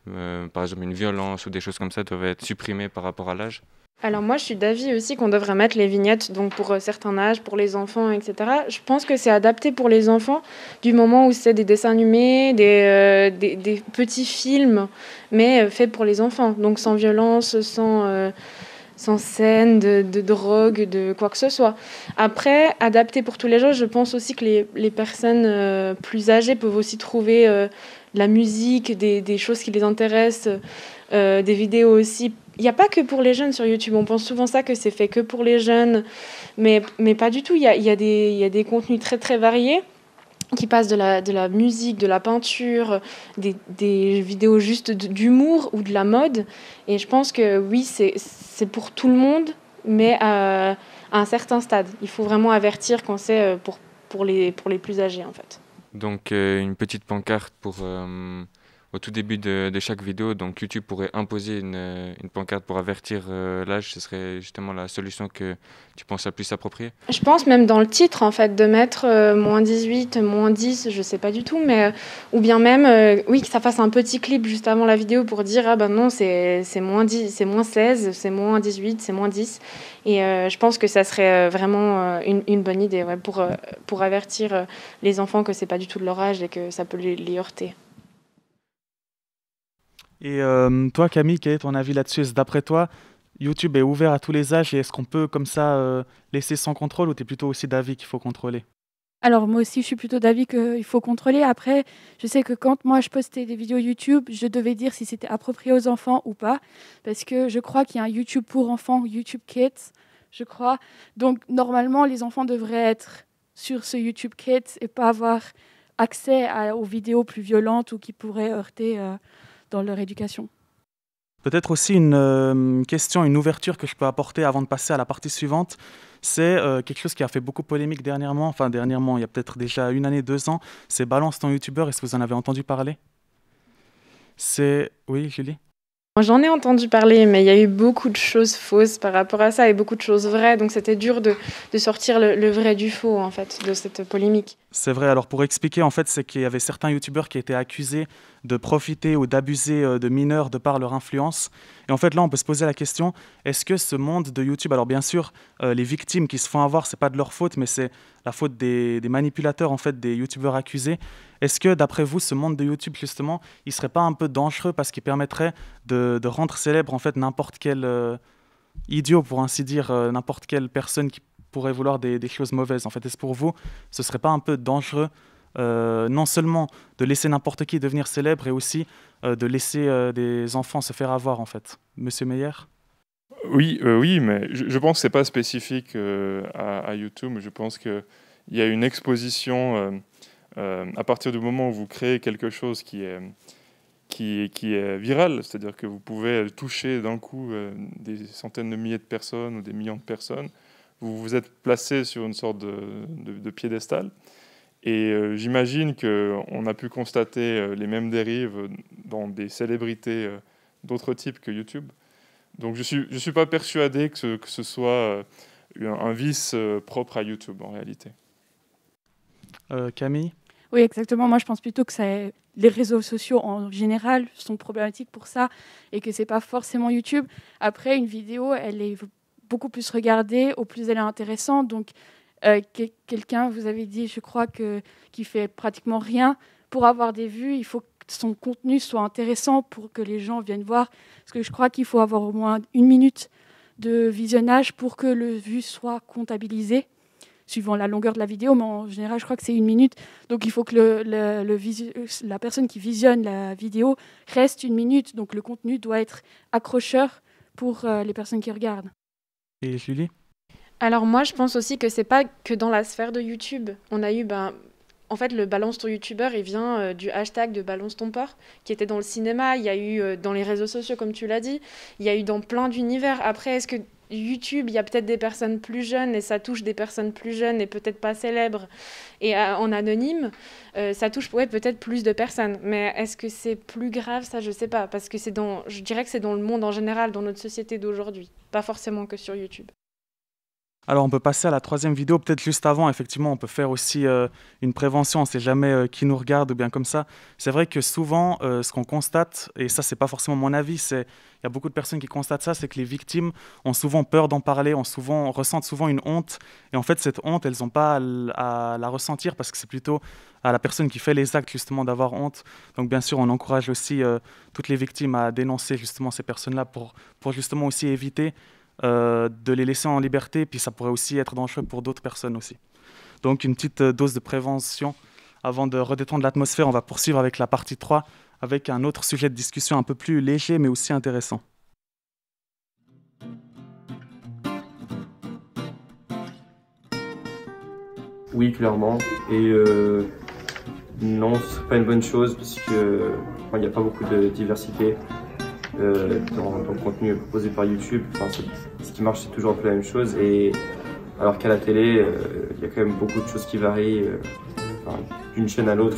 par exemple une violence ou des choses comme ça, doivent être supprimées par rapport à l'âge? Alors moi, je suis d'avis aussi qu'on devrait mettre les vignettes donc pour certains âges, pour les enfants, etc. Je pense que c'est adapté pour les enfants du moment où c'est des dessins animés, des petits films, mais faits pour les enfants. Donc sans violence, sans scène de drogue, de quoi que ce soit. Après, adapté pour tous les âges, je pense aussi que les personnes plus âgées peuvent aussi trouver de la musique, des choses qui les intéressent, des vidéos aussi. Il n'y a pas que pour les jeunes sur YouTube. On pense souvent ça que c'est fait que pour les jeunes, mais pas du tout. Il y a des contenus très très variés qui passent de la musique, de la peinture, des vidéos juste d'humour ou de la mode. Et je pense que oui, c'est pour tout le monde, mais à un certain stade. Il faut vraiment avertir quand c'est pour les plus âgés en fait. Donc une petite pancarte au tout début de chaque vidéo, donc YouTube pourrait imposer une pancarte pour avertir l'âge. Ce serait justement la solution que tu penses la plus appropriée? Je pense même dans le titre, en fait, de mettre moins 18, moins 10, je sais pas du tout, mais ou bien même, oui, que ça fasse un petit clip juste avant la vidéo pour dire, ah ben non, c'est moins 10, c'est moins 16, c'est moins 18, c'est moins 10. Et je pense que ça serait vraiment une bonne idée pour avertir les enfants que c'est pas du tout de leur âge et que ça peut les heurter. Et toi, Camille, quel est ton avis là-dessus? Est-ce d'après toi, YouTube est ouvert à tous les âges et est-ce qu'on peut comme ça laisser sans contrôle ou tu es plutôt aussi d'avis qu'il faut contrôler? Alors moi aussi, je suis plutôt d'avis qu'il faut contrôler. Après, je sais que quand moi je postais des vidéos YouTube, je devais dire si c'était approprié aux enfants ou pas. Parce que je crois qu'il y a un YouTube pour enfants, YouTube Kids, je crois. Donc normalement, les enfants devraient être sur ce YouTube Kids et pas avoir accès aux vidéos plus violentes ou qui pourraient heurter dans leur éducation. Peut-être aussi une question, une ouverture que je peux apporter avant de passer à la partie suivante. C'est quelque chose qui a fait beaucoup polémique dernièrement. Enfin, dernièrement, il y a peut-être déjà 1 année, 2 ans. C'est Balance ton YouTubeur. Est-ce que vous en avez entendu parler? Oui, Julie? J'en ai entendu parler, mais il y a eu beaucoup de choses fausses par rapport à ça et beaucoup de choses vraies. Donc c'était dur de sortir le vrai du faux, en fait, de cette polémique. C'est vrai, alors pour expliquer, en fait, c'est qu'il y avait certains youtubeurs qui étaient accusés de profiter ou d'abuser de mineurs de par leur influence. Et en fait, là, on peut se poser la question, est-ce que ce monde de YouTube, alors bien sûr, les victimes qui se font avoir, c'est pas de leur faute, mais c'est la faute des manipulateurs, en fait, des youtubeurs accusés. Est-ce que, d'après vous, ce monde de YouTube, justement, il serait pas un peu dangereux parce qu'il permettrait de rendre célèbre, en fait, n'importe quel idiot, pour ainsi dire, n'importe quelle personne qui pourrait vouloir des choses mauvaises. En fait, est-ce pour vous, ce serait pas un peu dangereux non seulement de laisser n'importe qui devenir célèbre, et aussi de laisser des enfants se faire avoir, en fait. Monsieur Meyer? Oui, mais je pense que ce n'est pas spécifique à YouTube. Je pense qu'il y a une exposition à partir du moment où vous créez quelque chose qui est viral, c'est-à-dire que vous pouvez toucher d'un coup des centaines de milliers de personnes ou des millions de personnes. Vous vous êtes placé sur une sorte de piédestal. Et j'imagine qu'on a pu constater les mêmes dérives dans des célébrités d'autres types que YouTube. Donc je suis pas persuadé que ce soit un vice propre à YouTube en réalité. Camille? Oui, exactement. Moi, je pense plutôt que les réseaux sociaux en général sont problématiques pour ça et que c'est pas forcément YouTube. Après, une vidéo, elle est beaucoup plus regardée, au plus elle est intéressante. Donc, quelqu'un, vous avez dit, je crois, qui fait pratiquement rien, pour avoir des vues, il faut que son contenu soit intéressant pour que les gens viennent voir. Parce que je crois qu'il faut avoir au moins 1 minute de visionnage pour que le vue soit comptabilisé, suivant la longueur de la vidéo, mais en général, je crois que c'est 1 minute. Donc, il faut que la personne qui visionne la vidéo reste 1 minute. Donc, le contenu doit être accrocheur pour les personnes qui regardent. Et Julie? Alors moi, je pense aussi que c'est pas que dans la sphère de YouTube. On a eu, en fait, le balance ton youtubeur, il vient du hashtag de balance ton porc, qui était dans le cinéma. Il y a eu dans les réseaux sociaux, comme tu l'as dit. Il y a eu dans plein d'univers. Après, est-ce que YouTube, il y a peut-être des personnes plus jeunes et ça touche des personnes plus jeunes et peut-être pas célèbres et en anonyme, ça touche peut-être plus de personnes. Mais est-ce que c'est plus grave? Ça, je sais pas, parce que je dirais que c'est dans le monde en général, dans notre société d'aujourd'hui, pas forcément que sur YouTube. Alors, on peut passer à la 3e vidéo. Peut-être juste avant, effectivement, on peut faire aussi une prévention. On ne sait jamais qui nous regarde ou bien comme ça. C'est vrai que souvent, ce qu'on constate, et ça, ce n'est pas forcément mon avis, il y a beaucoup de personnes qui constatent ça, c'est que les victimes ont souvent peur d'en parler, ressentent souvent une honte. Et en fait, cette honte, elles n'ont pas à la ressentir parce que c'est plutôt à la personne qui fait les actes, justement, d'avoir honte. Donc, bien sûr, on encourage aussi toutes les victimes à dénoncer, justement, ces personnes-là pour justement aussi éviter de les laisser en liberté, puis ça pourrait aussi être dangereux pour d'autres personnes aussi. Donc une petite dose de prévention. Avant de redétendre l'atmosphère, on va poursuivre avec la partie 3, avec un autre sujet de discussion un peu plus léger, mais aussi intéressant. Oui, clairement. Et non, ce serait pas une bonne chose, parce que il n'y a pas beaucoup de diversité dans le contenu proposé par YouTube. Enfin, ce qui marche, c'est toujours un peu la même chose. Et alors qu'à la télé, il y a quand même beaucoup de choses qui varient d'une chaîne à l'autre.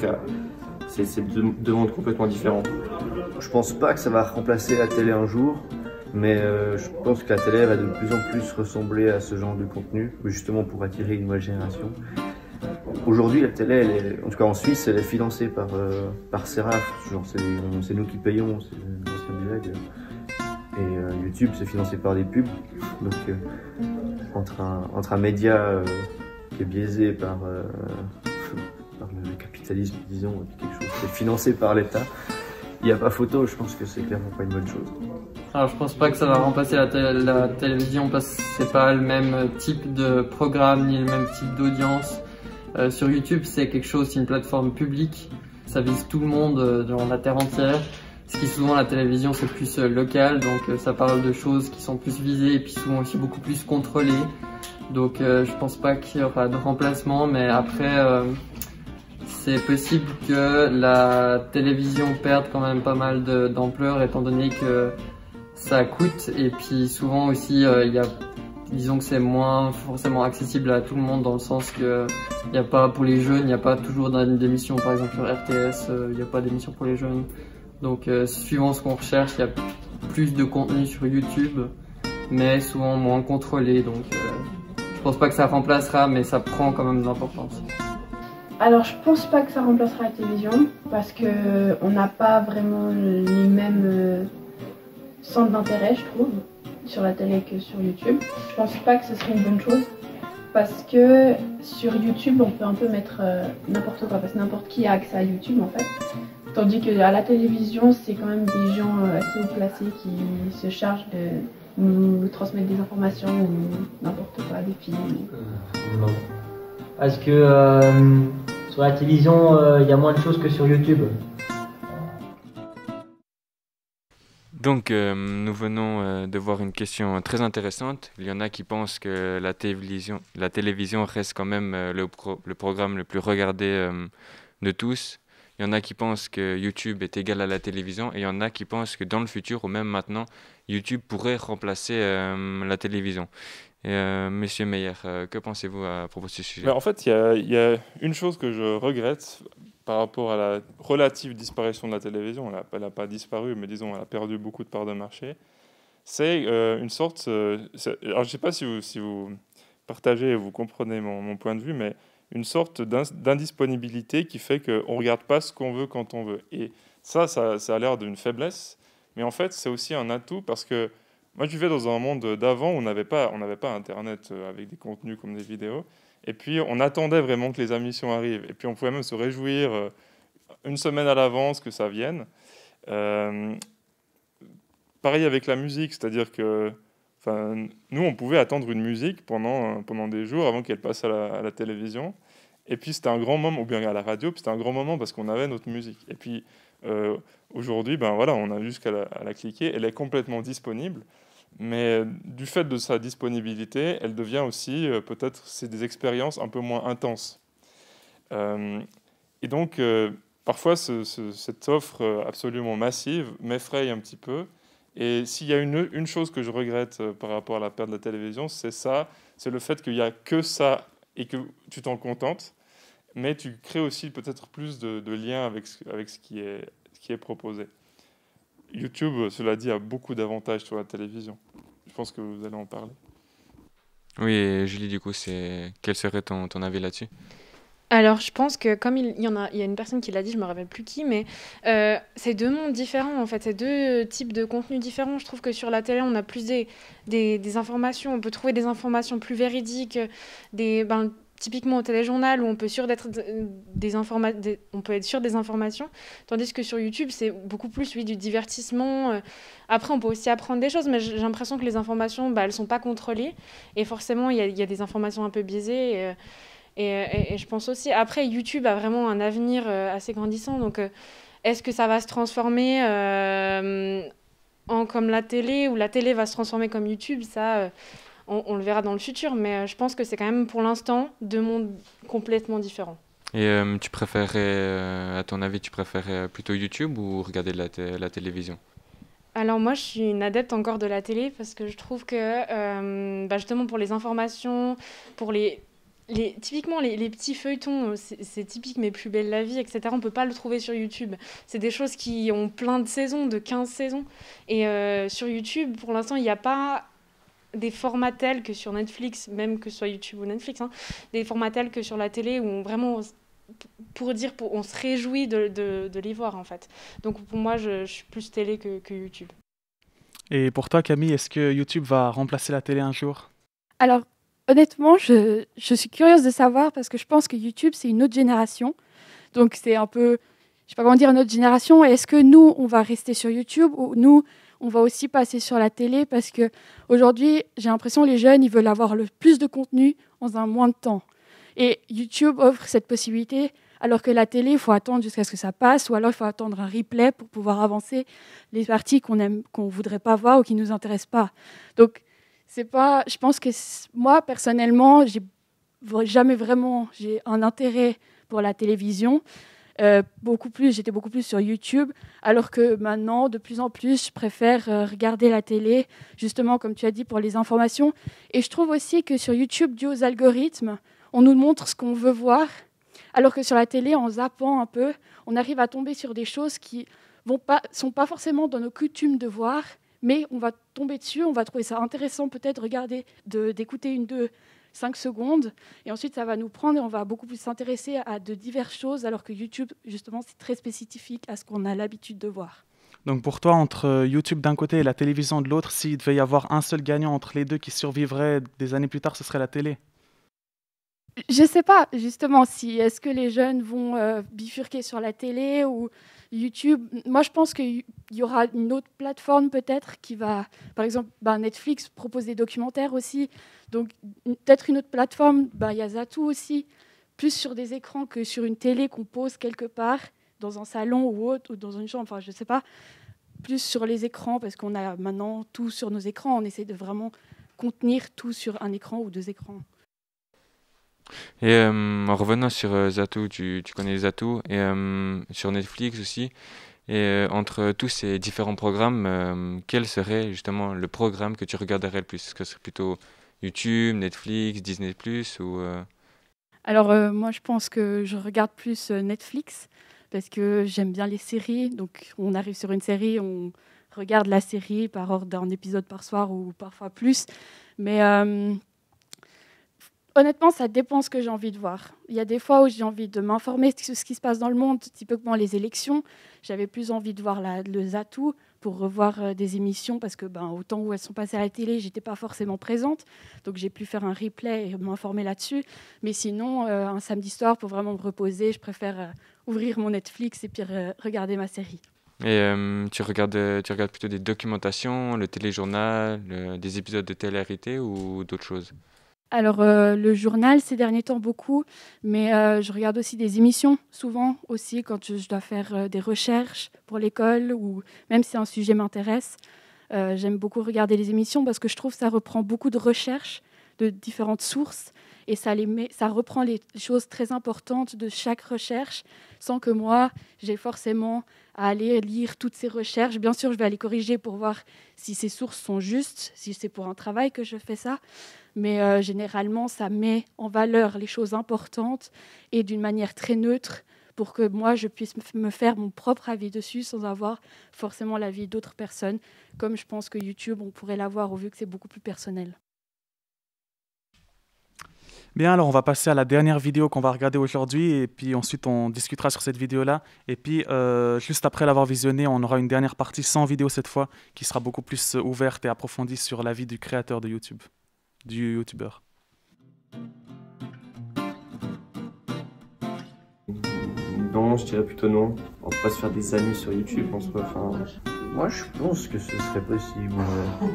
C'est deux mondes complètement différents. Je pense pas que ça va remplacer la télé un jour, mais je pense que la télé va de plus en plus ressembler à ce genre de contenu, justement pour attirer une nouvelle génération. Aujourd'hui, la télé, en tout cas en Suisse, elle est financée par Seraf. C'est nous qui payons, c'est l'ancien blague. Et YouTube, c'est financé par des pubs. Donc, entre un média qui est biaisé par le capitalisme, disons, quelque chose qui est financé par l'État, il n'y a pas photo. Je pense que c'est clairement pas une bonne chose. Alors, je pense pas que ça va remplacer la télévision parce que c'est pas le même type de programme ni le même type d'audience. Sur YouTube, c'est une plateforme publique, ça vise tout le monde dans la terre entière. Ce qui souvent la télévision c'est plus local, donc ça parle de choses qui sont plus visées et puis souvent aussi beaucoup plus contrôlées. Donc je pense pas qu'il y aura de remplacement, mais après c'est possible que la télévision perde quand même pas mal d'ampleur étant donné que ça coûte et puis souvent aussi disons que c'est moins forcément accessible à tout le monde dans le sens que il n'y a pas pour les jeunes, il n'y a pas toujours d'émission par exemple sur RTS, il n'y a pas d'émission pour les jeunes. Donc suivant ce qu'on recherche, il y a plus de contenu sur YouTube, mais souvent moins contrôlé. Donc je pense pas que ça remplacera, mais ça prend quand même de l'importance. Alors je pense pas que ça remplacera la télévision parce que on n'a pas vraiment les mêmes centres d'intérêt, je trouve, sur la télé que sur YouTube. Je pense pas que ce serait une bonne chose parce que sur YouTube on peut un peu mettre n'importe quoi parce que n'importe qui a accès à YouTube en fait. Tandis qu'à la télévision c'est quand même des gens assez haut placés qui se chargent de nous transmettre des informations ou n'importe quoi, des films. Non. Parce que sur la télévision, il y a moins de choses que sur YouTube. Donc, nous venons de voir une question très intéressante. Il y en a qui pensent que la télévision reste quand même le programme le plus regardé de tous. Il y en a qui pensent que YouTube est égal à la télévision et il y en a qui pensent que dans le futur ou même maintenant, YouTube pourrait remplacer la télévision. Monsieur Meyer, que pensez-vous à propos de ce sujet? En fait, il y a une chose que je regrette par rapport à la relative disparition de la télévision. Elle n'a pas disparu, mais disons, elle a perdu beaucoup de parts de marché. C'est une sorte... alors, je ne sais pas si vous partagez et vous comprenez mon point de vue, mais une sorte d'indisponibilité qui fait qu'on ne regarde pas ce qu'on veut quand on veut. Et ça a l'air d'une faiblesse, mais en fait, c'est aussi un atout parce que moi, je vivais dans un monde d'avant où on n'avait pas Internet avec des contenus comme des vidéos. Et puis, on attendait vraiment que les émissions arrivent. Et puis, on pouvait même se réjouir une semaine à l'avance que ça vienne. Pareil avec la musique, c'est-à-dire que nous, on pouvait attendre une musique pendant des jours avant qu'elle passe à la télévision. Et puis, c'était un grand moment, ou bien à la radio, puis c'était un grand moment parce qu'on avait notre musique. Et puis, aujourd'hui, on a juste qu'à la cliquer. Elle est complètement disponible. Mais du fait de sa disponibilité, elle devient aussi, peut-être, c'est des expériences un peu moins intenses. Et donc, parfois, cette offre absolument massive m'effraie un petit peu. Et s'il y a une chose que je regrette par rapport à la perte de la télévision, c'est ça, c'est le fait qu'il n'y a que ça et que tu t'en contentes, mais tu crées aussi peut-être plus de liens avec ce qui est proposé. YouTube, cela dit, a beaucoup d'avantages sur la télévision. Je pense que vous allez en parler. Oui, et Julie, du coup, quel serait ton avis là-dessus? Alors, je pense que comme il y a une personne qui l'a dit, je me rappelle plus qui, mais c'est deux mondes différents en fait, c'est deux types de contenus différents. Je trouve que sur la télé, on a plus des informations, on peut trouver des informations plus véridiques, typiquement au téléjournal où on peut être sûr des informations, tandis que sur YouTube, c'est beaucoup plus du divertissement. Après, on peut aussi apprendre des choses, mais j'ai l'impression que les informations, elles sont pas contrôlées, et forcément, il y a des informations un peu biaisées. Et je pense aussi, après, YouTube a vraiment un avenir assez grandissant. Donc, est-ce que ça va se transformer comme la télé, ou la télé va se transformer comme YouTube? Ça, on le verra dans le futur. Mais je pense que c'est quand même, pour l'instant, deux mondes complètement différents. Et tu préférais, à ton avis, plutôt YouTube ou regarder la télévision? Alors moi, je suis une adepte encore de la télé parce que je trouve que, justement, pour les informations, pour typiquement, les petits feuilletons, c'est typique Mes plus belles la vie, etc. On ne peut pas le trouver sur YouTube. C'est des choses qui ont plein de saisons, de 15 saisons. Et sur YouTube, pour l'instant, il n'y a pas des formats tels que sur Netflix, même que ce soit YouTube ou Netflix, des formats tels que sur la télé où on se réjouit de les voir, en fait. Donc pour moi, je suis plus télé que YouTube. Et pour toi, Camille, est-ce que YouTube va remplacer la télé un jour? Alors, honnêtement, je suis curieuse de savoir parce que je pense que YouTube, c'est une autre génération. Donc, c'est un peu, je sais pas comment dire, une autre génération. Et est-ce que nous, on va rester sur YouTube ou nous, on va aussi passer sur la télé? Parce qu'aujourd'hui, j'ai l'impression que les jeunes, ils veulent avoir le plus de contenu en un moins de temps. Et YouTube offre cette possibilité, alors que la télé, il faut attendre jusqu'à ce que ça passe, ou alors il faut attendre un replay pour pouvoir avancer les parties qu'on voudrait pas voir ou qui nous intéressent pas. Donc, je pense que moi, personnellement, j'ai un intérêt pour la télévision. J'étais beaucoup plus sur YouTube, alors que maintenant, de plus en plus, je préfère regarder la télé, justement, comme tu as dit, pour les informations. Et je trouve aussi que sur YouTube, dû aux algorithmes, on nous montre ce qu'on veut voir, alors que sur la télé, en zappant un peu, on arrive à tomber sur des choses qui sont pas forcément dans nos coutumes de voir, mais on va tomber dessus, on va trouver ça intéressant peut-être d'écouter 5 secondes, et ensuite ça va nous prendre et on va beaucoup plus s'intéresser à de diverses choses, alors que YouTube, justement, c'est très spécifique à ce qu'on a l'habitude de voir. Donc pour toi, entre YouTube d'un côté et la télévision de l'autre, s'il devait y avoir un seul gagnant entre les deux qui survivrait des années plus tard, ce serait la télé? Je sais pas, justement, est-ce que les jeunes vont bifurquer sur la télé ou YouTube. Moi, je pense qu'il y aura une autre plateforme peut-être qui va, par exemple, Netflix propose des documentaires aussi, donc peut-être une autre plateforme, il y a Zatou aussi, plus sur des écrans que sur une télé qu'on pose quelque part, dans un salon ou autre, ou dans une chambre, enfin, je sais pas, plus sur les écrans, parce qu'on a maintenant tout sur nos écrans, on essaie de vraiment contenir tout sur un écran ou 2 écrans. Et en revenant sur Zatou, tu connais Zatou, et sur Netflix aussi. Et entre tous ces différents programmes, quel serait justement le programme que tu regarderais le plus? Est-ce que ce serait plutôt YouTube, Netflix, Disney+, ou Alors, moi, je pense que je regarde plus Netflix, parce que j'aime bien les séries. Donc, on arrive sur une série, on regarde la série par ordre d'un épisode par soir ou parfois plus. Mais honnêtement, ça dépend ce que j'ai envie de voir. Il y a des fois où j'ai envie de m'informer sur ce qui se passe dans le monde, typiquement les élections. J'avais plus envie de voir le Zatou pour revoir des émissions parce que au temps où elles sont passées à la télé, j'étais pas forcément présente. Donc j'ai pu faire un replay et m'informer là-dessus. Mais sinon, un samedi soir, pour vraiment me reposer, je préfère ouvrir mon Netflix et puis regarder ma série. Et tu regardes plutôt des documentations, le téléjournal, des épisodes de télé-réalité ou d'autres choses? Alors, le journal, ces derniers temps, beaucoup, mais je regarde aussi des émissions, souvent aussi, quand je dois faire des recherches pour l'école ou même si un sujet m'intéresse. J'aime beaucoup regarder les émissions parce que je trouve que ça reprend beaucoup de recherches de différentes sources et ça reprend les choses très importantes de chaque recherche sans que moi, j'ai forcément à aller lire toutes ces recherches. Bien sûr, je vais aller corriger pour voir si ces sources sont justes, si c'est pour un travail que je fais ça. Mais généralement, ça met en valeur les choses importantes et d'une manière très neutre pour que moi, je puisse me faire mon propre avis dessus sans avoir forcément l'avis d'autres personnes, comme je pense que YouTube, on pourrait l'avoir vu que c'est beaucoup plus personnel. Bien, alors on va passer à la dernière vidéo qu'on va regarder aujourd'hui et puis ensuite on discutera sur cette vidéo-là. Et puis juste après l'avoir visionnée, on aura une dernière partie sans vidéo cette fois qui sera beaucoup plus ouverte et approfondie sur la vie du créateur de YouTube, du youtubeur. Non, je dirais plutôt non. On va pas se faire des amis sur YouTube en soi. Moi, je pense que ce serait possible.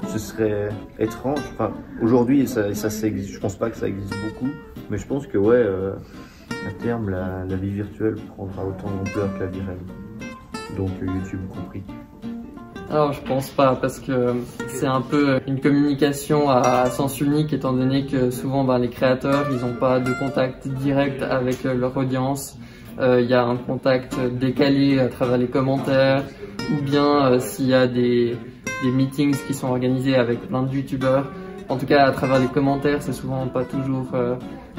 Ce serait étrange. Aujourd'hui, je pense pas que ça existe beaucoup, mais je pense que à terme, la vie virtuelle prendra autant d'ampleur que la vie réelle. Donc YouTube compris. Alors je pense pas parce que c'est un peu une communication à sens unique étant donné que souvent les créateurs ils n'ont pas de contact direct avec leur audience. Il y a un contact décalé à travers les commentaires ou bien s'il y a des meetings qui sont organisés avec plein de youtubeurs. En tout cas à travers les commentaires c'est souvent pas toujours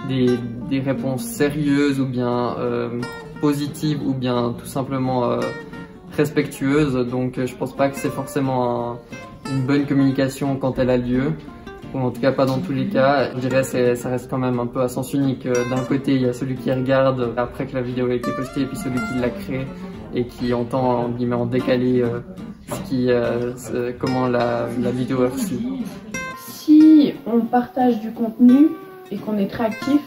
des réponses sérieuses ou bien positives ou bien tout simplement respectueuse, donc je pense pas que c'est forcément une bonne communication quand elle a lieu, ou en tout cas pas dans tous les cas. Je dirais que ça reste quand même un peu à sens unique. D'un côté il y a celui qui regarde après que la vidéo a été postée et puis celui qui l'a créée et qui entend en décalé comment la vidéo est reçue. Si on partage du contenu et qu'on est très actif,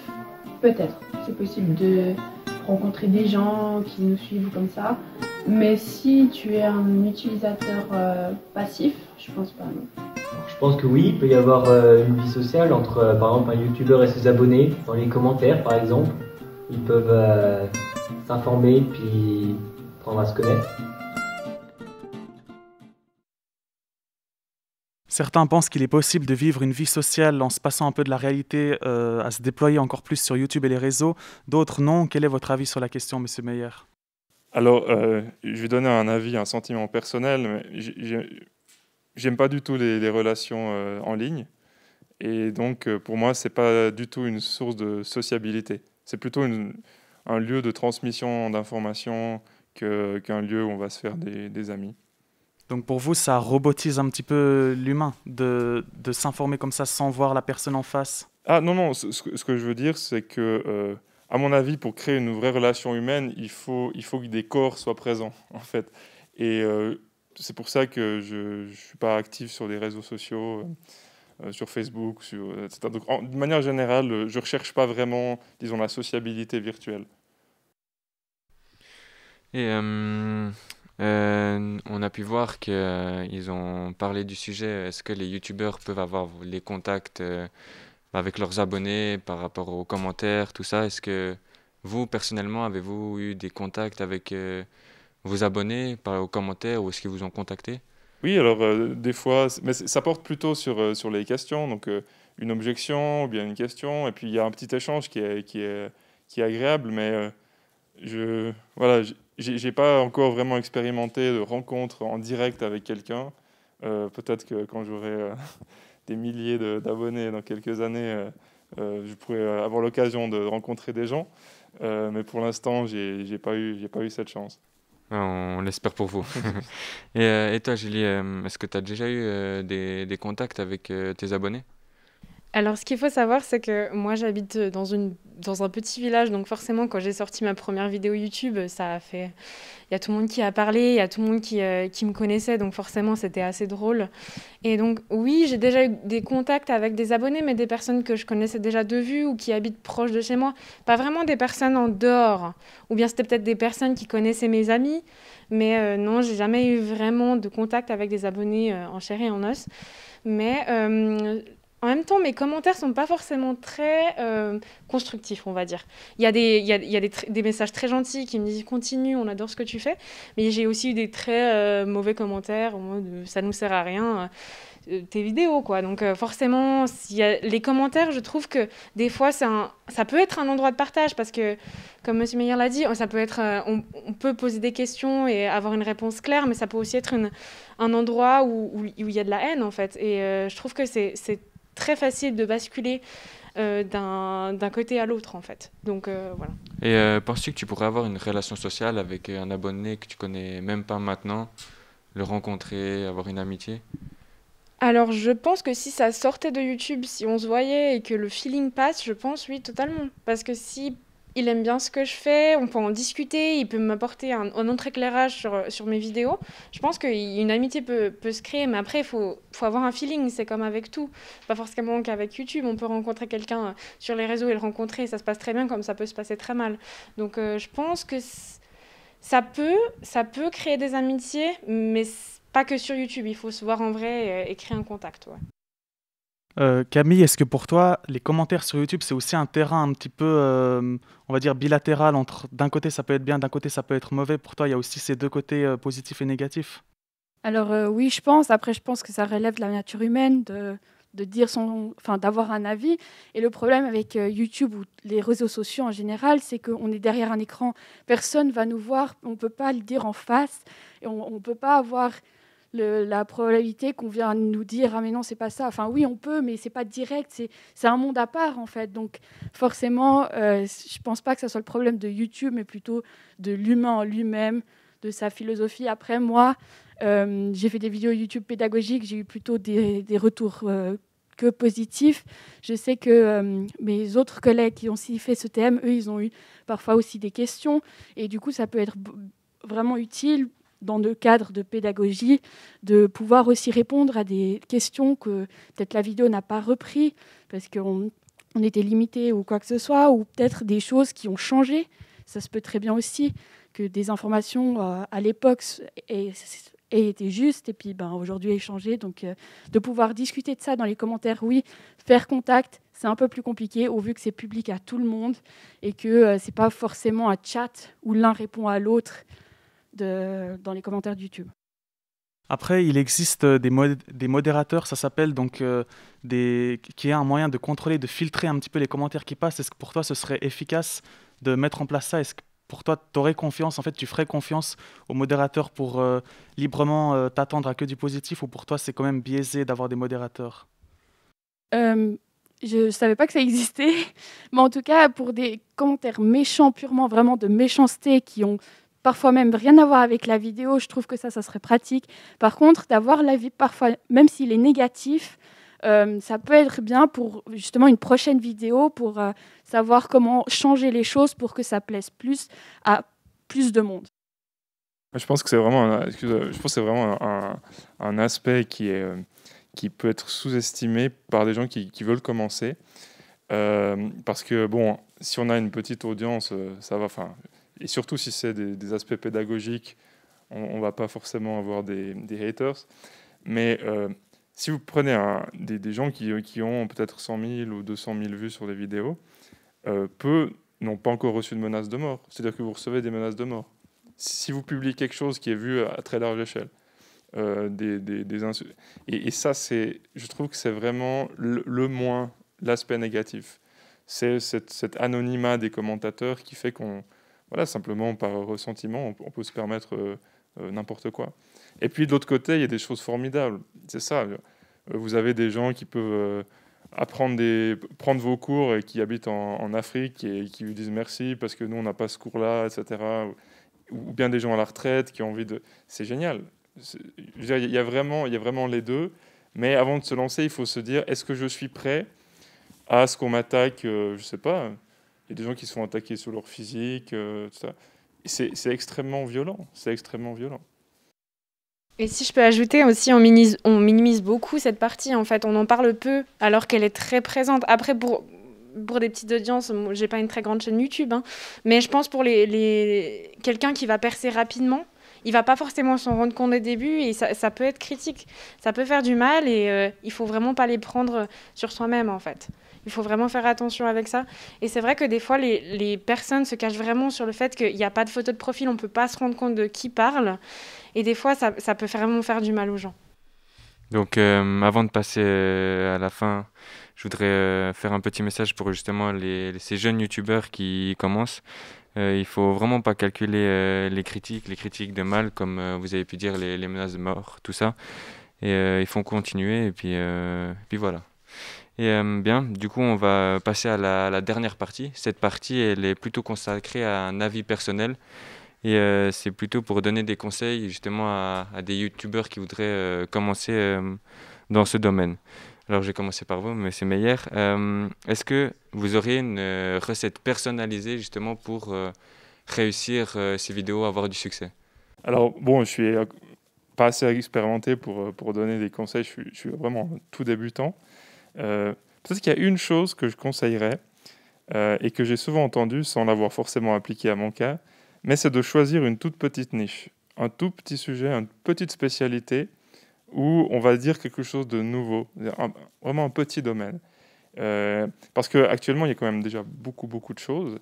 peut-être c'est possible de rencontrer des gens qui nous suivent comme ça. Mais si tu es un utilisateur passif, je pense pas, non. Alors, je pense que oui, il peut y avoir une vie sociale entre par exemple un youtubeur et ses abonnés, dans les commentaires par exemple. Ils peuvent s'informer puis apprendre à se connaître. Certains pensent qu'il est possible de vivre une vie sociale en se passant un peu de la réalité à se déployer encore plus sur YouTube et les réseaux. D'autres non. Quel est votre avis sur la question, Monsieur Meyer? Alors, je vais donner un avis, un sentiment personnel, mais j'aime pas du tout les relations en ligne. Et donc, pour moi, c'est pas du tout une source de sociabilité. C'est plutôt un lieu de transmission d'informations qu'un lieu où on va se faire des amis. Donc pour vous, ça robotise un petit peu l'humain de s'informer comme ça sans voir la personne en face? Ah non, non, ce que je veux dire, c'est que, à mon avis, pour créer une vraie relation humaine, il faut que des corps soient présents, en fait. Et c'est pour ça que je ne suis pas actif sur les réseaux sociaux, sur Facebook, etc. Donc, de manière générale, je ne recherche pas vraiment, disons, la sociabilité virtuelle. Et on a pu voir qu'ils ont parlé du sujet. Est-ce que les youtubeurs peuvent avoir les contacts avec leurs abonnés par rapport aux commentaires, tout ça? Est-ce que vous, personnellement, avez-vous eu des contacts avec vos abonnés aux commentaires ou est-ce qu'ils vous ont contacté? Oui, alors des fois, mais ça porte plutôt sur les questions, donc une objection ou bien une question, et puis il y a un petit échange qui est agréable, mais voilà, j'ai pas encore vraiment expérimenté de rencontre en direct avec quelqu'un. Peut-être que quand j'aurai des milliers d'abonnés dans quelques années, je pourrais avoir l'occasion de rencontrer des gens, mais pour l'instant, j'ai pas eu cette chance. On l'espère pour vous. Et toi, Julie, est-ce que tu as déjà eu des contacts avec tes abonnés? Alors, ce qu'il faut savoir, c'est que moi, j'habite dans un petit village, donc forcément, quand j'ai sorti ma première vidéo YouTube, ça a fait... Il y a tout le monde qui a parlé, il y a tout le monde qui me connaissait, donc forcément, c'était assez drôle. Et donc, oui, j'ai déjà eu des contacts avec des abonnés, mais des personnes que je connaissais déjà de vue ou qui habitent proche de chez moi. Pas vraiment des personnes en dehors, ou bien c'était peut-être des personnes qui connaissaient mes amis, mais non, j'ai jamais eu vraiment de contact avec des abonnés en chair et en os. Mais... en même temps, mes commentaires sont pas forcément très constructifs, on va dire. Il y a des messages très gentils qui me disent « Continue, on adore ce que tu fais ». Mais j'ai aussi eu des très mauvais commentaires, en mode « Ça nous sert à rien, tes vidéos ». Quoi. Donc forcément, les commentaires, je trouve que des fois, ça peut être un endroit de partage parce que, comme M. Meyer l'a dit, ça peut être, on peut poser des questions et avoir une réponse claire, mais ça peut aussi être un endroit où il y a de la haine, en fait. Et je trouve que c'est très facile de basculer d'un côté à l'autre, en fait. Donc, voilà. Et penses-tu que tu pourrais avoir une relation sociale avec un abonné que tu connais même pas maintenant, le rencontrer, avoir une amitié? Alors, je pense que si ça sortait de YouTube, si on se voyait et que le feeling passe, je pense, oui, totalement. Parce que si il aime bien ce que je fais, on peut en discuter, il peut m'apporter un autre éclairage sur mes vidéos. Je pense qu'une amitié peut se créer, mais après, il faut avoir un feeling, c'est comme avec tout. Pas forcément qu'avec YouTube, on peut rencontrer quelqu'un sur les réseaux et le rencontrer, ça se passe très bien comme ça peut se passer très mal. Donc je pense que ça peut créer des amitiés, mais pas que sur YouTube, il faut se voir en vrai et créer un contact. Ouais. Camille, est-ce que pour toi, les commentaires sur YouTube, c'est aussi un terrain un petit peu, on va dire, bilatéral entre d'un côté ça peut être bien, d'un côté ça peut être mauvais? Pour toi, il y a aussi ces deux côtés positifs et négatifs? Alors oui, je pense. Après, je pense que ça relève de la nature humaine de dire d'avoir un avis. Et le problème avec YouTube ou les réseaux sociaux en général, c'est qu'on est derrière un écran. Personne va nous voir. On ne peut pas le dire en face. Et on ne peut pas avoir la probabilité qu'on vient nous dire « Ah mais non, c'est pas ça ». Enfin oui, on peut, mais c'est pas direct. C'est un monde à part, en fait. Donc forcément, je pense pas que ça soit le problème de YouTube, mais plutôt de l'humain en lui-même, de sa philosophie. Après, moi... j'ai fait des vidéos YouTube pédagogiques, j'ai eu plutôt des retours que positifs. Je sais que mes autres collègues qui ont aussi fait ce thème, eux, ils ont eu parfois aussi des questions. Et du coup, ça peut être vraiment utile dans le cadre de pédagogie de pouvoir aussi répondre à des questions que peut-être la vidéo n'a pas repris parce qu'on était limité ou quoi que ce soit, ou peut-être des choses qui ont changé. Ça se peut très bien aussi que des informations à l'époque aient été justes et puis aujourd'hui aient changé. Donc de pouvoir discuter de ça dans les commentaires, oui, faire contact, c'est un peu plus compliqué au vu que c'est public à tout le monde et que c'est pas forcément un chat où l'un répond à l'autre dans les commentaires de YouTube. Après, il existe des modérateurs, ça s'appelle, donc qui est un moyen de contrôler, de filtrer un petit peu les commentaires qui passent. Est-ce que pour toi, ce serait efficace de mettre en place ça? Est-ce que pour toi, tu aurais confiance, en fait, tu ferais confiance aux modérateurs pour librement t'attendre à que du positif, ou pour toi, c'est quand même biaisé d'avoir des modérateurs? Je ne savais pas que ça existait, mais en tout cas, pour des commentaires méchants, purement vraiment de méchanceté, qui ont parfois même rien à voir avec la vidéo, je trouve que ça serait pratique. Par contre, d'avoir l'avis parfois, même s'il est négatif, ça peut être bien pour justement une prochaine vidéo, pour savoir comment changer les choses pour que ça plaise plus à plus de monde. Je pense que c'est vraiment, un aspect qui peut être sous-estimé par des gens qui veulent commencer. Parce que, bon, si on a une petite audience, ça va. Et surtout si c'est des aspects pédagogiques, on ne va pas forcément avoir des haters. Mais si vous prenez des gens qui ont peut-être 100 000 ou 200 000 vues sur les vidéos, peu n'ont pas encore reçu de menaces de mort. C'est-à-dire que vous recevez des menaces de mort. Si vous publiez quelque chose qui est vu à très large échelle, et ça, je trouve que c'est vraiment le moins l'aspect négatif. C'est cet anonymat des commentateurs qui fait qu'on, voilà, simplement par ressentiment, on peut se permettre n'importe quoi. Et puis de l'autre côté, il y a des choses formidables. C'est ça. Vous avez des gens qui peuvent prendre vos cours et qui habitent en Afrique et qui vous disent merci parce que nous, on n'a pas ce cours-là, etc. Ou bien des gens à la retraite qui ont envie de... C'est génial. Je veux dire, il y a vraiment les deux. Mais avant de se lancer, il faut se dire, est-ce que je suis prêt à ce qu'on m'attaque, je ne sais pas. Il y a des gens qui se font attaquer sur leur physique, tout ça. C'est extrêmement violent. C'est extrêmement violent. Et si je peux ajouter aussi, on minimise beaucoup cette partie. En fait, on en parle peu alors qu'elle est très présente. Après, pour des petites audiences, j'ai pas une très grande chaîne YouTube, hein, mais je pense pour quelqu'un qui va percer rapidement, il va pas forcément s'en rendre compte au début et ça peut être critique, ça peut faire du mal et il faut vraiment pas les prendre sur soi-même en fait. Il faut vraiment faire attention avec ça. Et c'est vrai que des fois, les personnes se cachent vraiment sur le fait qu'il n'y a pas de photo de profil, on ne peut pas se rendre compte de qui parle. Et des fois, ça peut vraiment faire du mal aux gens. Donc, avant de passer à la fin, je voudrais faire un petit message pour justement ces jeunes youtubeurs qui commencent. Il ne faut vraiment pas calculer les critiques de mal, comme vous avez pu dire, les menaces de mort, tout ça. Et il faut continuer, et puis voilà. Et bien, du coup, on va passer à la dernière partie. Cette partie, elle est plutôt consacrée à un avis personnel. Et c'est plutôt pour donner des conseils justement à des youtubeurs qui voudraient commencer dans ce domaine. Alors, je vais commencer par vous, M. Meyer. Est-ce que vous auriez une recette personnalisée justement pour réussir ces vidéos, avoir du succès? Alors, bon, je suis pas assez expérimenté pour donner des conseils. Je suis vraiment tout débutant. Peut-être qu'il y a une chose que je conseillerais et que j'ai souvent entendue sans l'avoir forcément appliquée à mon cas, mais c'est de choisir une toute petite niche, un tout petit sujet, une petite spécialité où on va dire quelque chose de nouveau, vraiment un petit domaine. Parce qu'actuellement, il y a quand même déjà beaucoup de choses,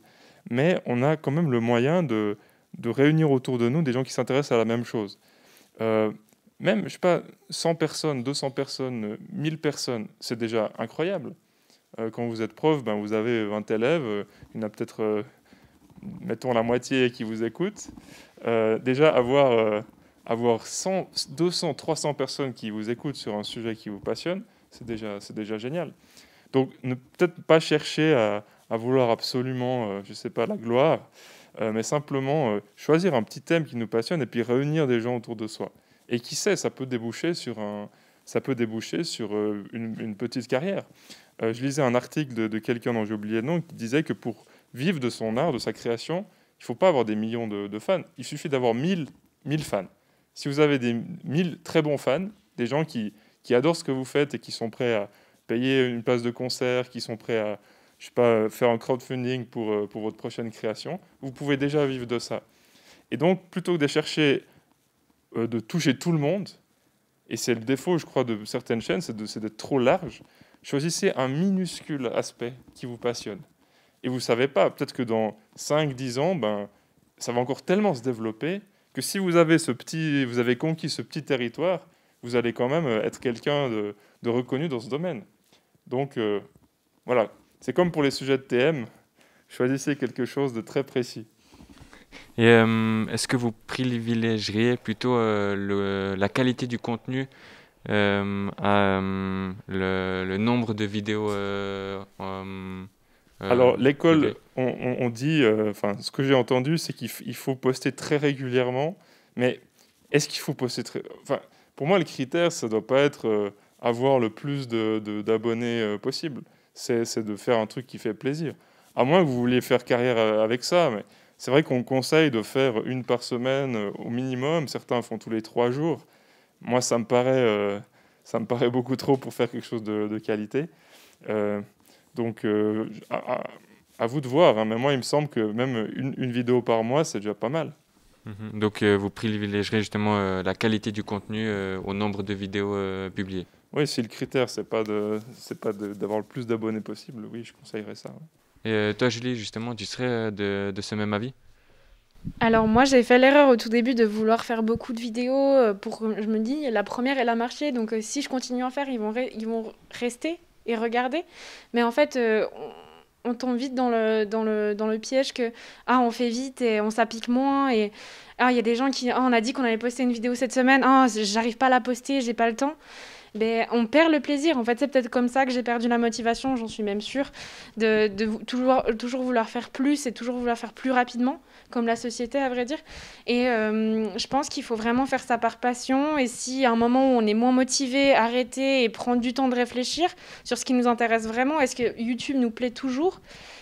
mais on a quand même le moyen de réunir autour de nous des gens qui s'intéressent à la même chose. Même, je sais pas, 100 personnes, 200 personnes, 1000 personnes, c'est déjà incroyable. Quand vous êtes prof, ben, vous avez 20 élèves, il y en a peut-être, mettons, la moitié qui vous écoutent. Déjà, avoir 100, 200, 300 personnes qui vous écoutent sur un sujet qui vous passionne, c'est déjà génial. Donc, ne peut-être pas chercher à vouloir absolument, je sais pas, la gloire, mais simplement choisir un petit thème qui nous passionne et puis réunir des gens autour de soi. Et qui sait, ça peut déboucher sur une petite carrière. Je lisais un article de quelqu'un dont j'ai oublié le nom qui disait que pour vivre de son art, de sa création, il ne faut pas avoir des millions de fans. Il suffit d'avoir 1000 fans. Si vous avez des 1000 très bons fans, des gens qui adorent ce que vous faites et qui sont prêts à payer une place de concert, qui sont prêts à, je sais pas, faire un crowdfunding pour votre prochaine création, vous pouvez déjà vivre de ça. Et donc, plutôt que de chercher de toucher tout le monde, et c'est le défaut, je crois, de certaines chaînes, c'est d'être trop large. Choisissez un minuscule aspect qui vous passionne. Et vous ne savez pas, peut-être que dans 5-10 ans, ben, ça va encore tellement se développer que si vous avez conquis ce petit territoire, vous allez quand même être quelqu'un de reconnu dans ce domaine. Donc, voilà. C'est comme pour les sujets de TM, choisissez quelque chose de très précis. Et est-ce que vous privilégieriez plutôt la qualité du contenu à le nombre de vidéos Alors, l'école, publiée? on dit, enfin, ce que j'ai entendu, c'est qu'il faut poster très régulièrement, mais est-ce qu'il faut poster très... Enfin, pour moi, le critère, ça ne doit pas être avoir le plus d'abonnés possible. C'est de faire un truc qui fait plaisir. À moins que vous vouliez faire carrière avec ça, mais c'est vrai qu'on conseille de faire une par semaine au minimum. Certains font tous les 3 jours. Moi, ça me paraît beaucoup trop pour faire quelque chose de qualité. Donc, à vous de voir, hein. Mais moi, il me semble que même une vidéo par mois, c'est déjà pas mal. Donc, vous privilégierez justement la qualité du contenu au nombre de vidéos publiées. Oui, si le critère, c'est pas d'avoir le plus d'abonnés possible, oui, je conseillerais ça. Ouais. Et toi, Julie, justement, tu serais de ce même avis? Alors moi, j'ai fait l'erreur au tout début de vouloir faire beaucoup de vidéos je me dis, la première, elle a marché, donc si je continue à en faire, ils vont rester et regarder. Mais en fait, on tombe vite dans le piège que on fait vite et on s'applique moins et il y a des gens qui on a dit qu'on allait poster une vidéo cette semaine, j'arrive pas à la poster, j'ai pas le temps. Ben, on perd le plaisir. En fait, c'est peut-être comme ça que j'ai perdu la motivation, j'en suis même sûre, de toujours vouloir faire plus et toujours vouloir faire plus rapidement, comme la société, à vrai dire. Et je pense qu'il faut vraiment faire ça par passion. Et si à un moment où on est moins motivé, arrêter et prendre du temps de réfléchir sur ce qui nous intéresse vraiment, est-ce que YouTube nous plaît toujours?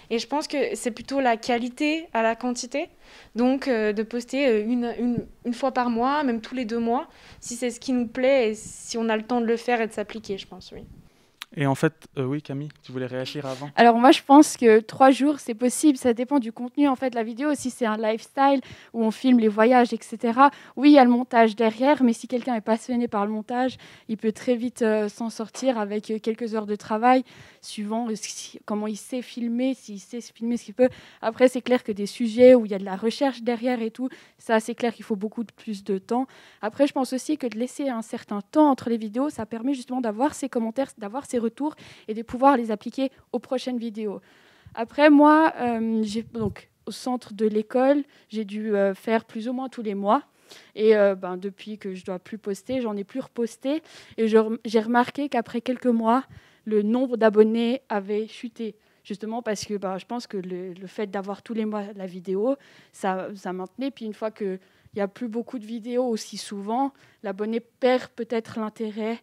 Et je pense que c'est plutôt la qualité à la quantité. Donc, de poster une fois par mois, même tous les 2 mois, si c'est ce qui nous plaît et si on a le temps de le faire et de s'appliquer, je pense, oui. Et en fait, oui, Camille, tu voulais réagir avant? Alors moi, je pense que 3 jours, c'est possible. Ça dépend du contenu, en fait, de la vidéo. Si c'est un lifestyle où on filme les voyages, etc., oui, il y a le montage derrière, mais si quelqu'un est passionné par le montage, il peut très vite s'en sortir avec quelques heures de travail, suivant comment il sait filmer, s'il sait filmer ce qu'il peut. Après, c'est clair que des sujets où il y a de la recherche derrière et tout, ça, c'est clair qu'il faut beaucoup plus de temps. Après, je pense aussi que de laisser un certain temps entre les vidéos, ça permet justement d'avoir ses commentaires, d'avoir ses retours et de pouvoir les appliquer aux prochaines vidéos. Après, moi, donc, au centre de l'école, j'ai dû faire plus ou moins tous les mois. Et depuis que je ne dois plus poster, j'en ai plus reposté. Et j'ai remarqué qu'après quelques mois, le nombre d'abonnés avait chuté. Justement parce que je pense que le fait d'avoir tous les mois la vidéo, ça maintenait. Puis une fois qu'il n'y a plus beaucoup de vidéos aussi souvent, l'abonné perd peut-être l'intérêt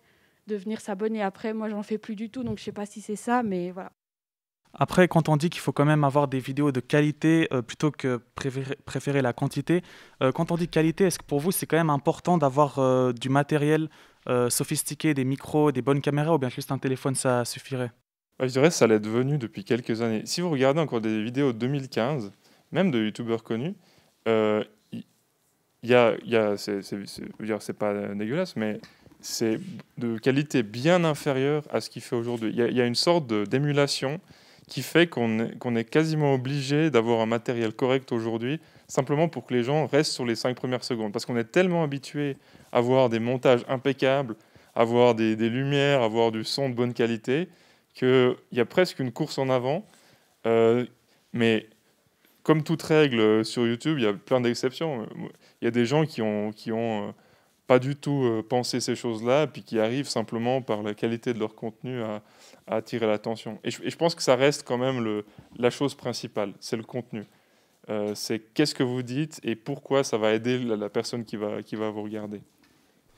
de venir s'abonner. Après, moi, j'en fais plus du tout, donc je ne sais pas si c'est ça, mais voilà. Après, quand on dit qu'il faut quand même avoir des vidéos de qualité plutôt que préférer la quantité, quand on dit qualité, est-ce que pour vous, c'est quand même important d'avoir du matériel sophistiqué, des micros, des bonnes caméras, ou bien juste un téléphone, ça suffirait? Je dirais que ça l'est devenu depuis quelques années. Si vous regardez encore des vidéos de 2015, même de youtubeurs connus, c'est pas dégueulasse, mais c'est de qualité bien inférieure à ce qu'il fait aujourd'hui. Il y a une sorte d'émulation qui fait qu'on est quasiment obligé d'avoir un matériel correct aujourd'hui, simplement pour que les gens restent sur les 5 premières secondes. Parce qu'on est tellement habitué à voir des montages impeccables, à voir des lumières, à voir du son de bonne qualité, qu'il y a presque une course en avant. Mais comme toute règle sur YouTube, il y a plein d'exceptions. Il y a des gens qui ont pas du tout penser ces choses-là, puis qui arrivent simplement par la qualité de leur contenu à attirer l'attention. Et je pense que ça reste quand même la chose principale, c'est le contenu. C'est qu'est-ce que vous dites et pourquoi ça va aider la personne qui va vous regarder.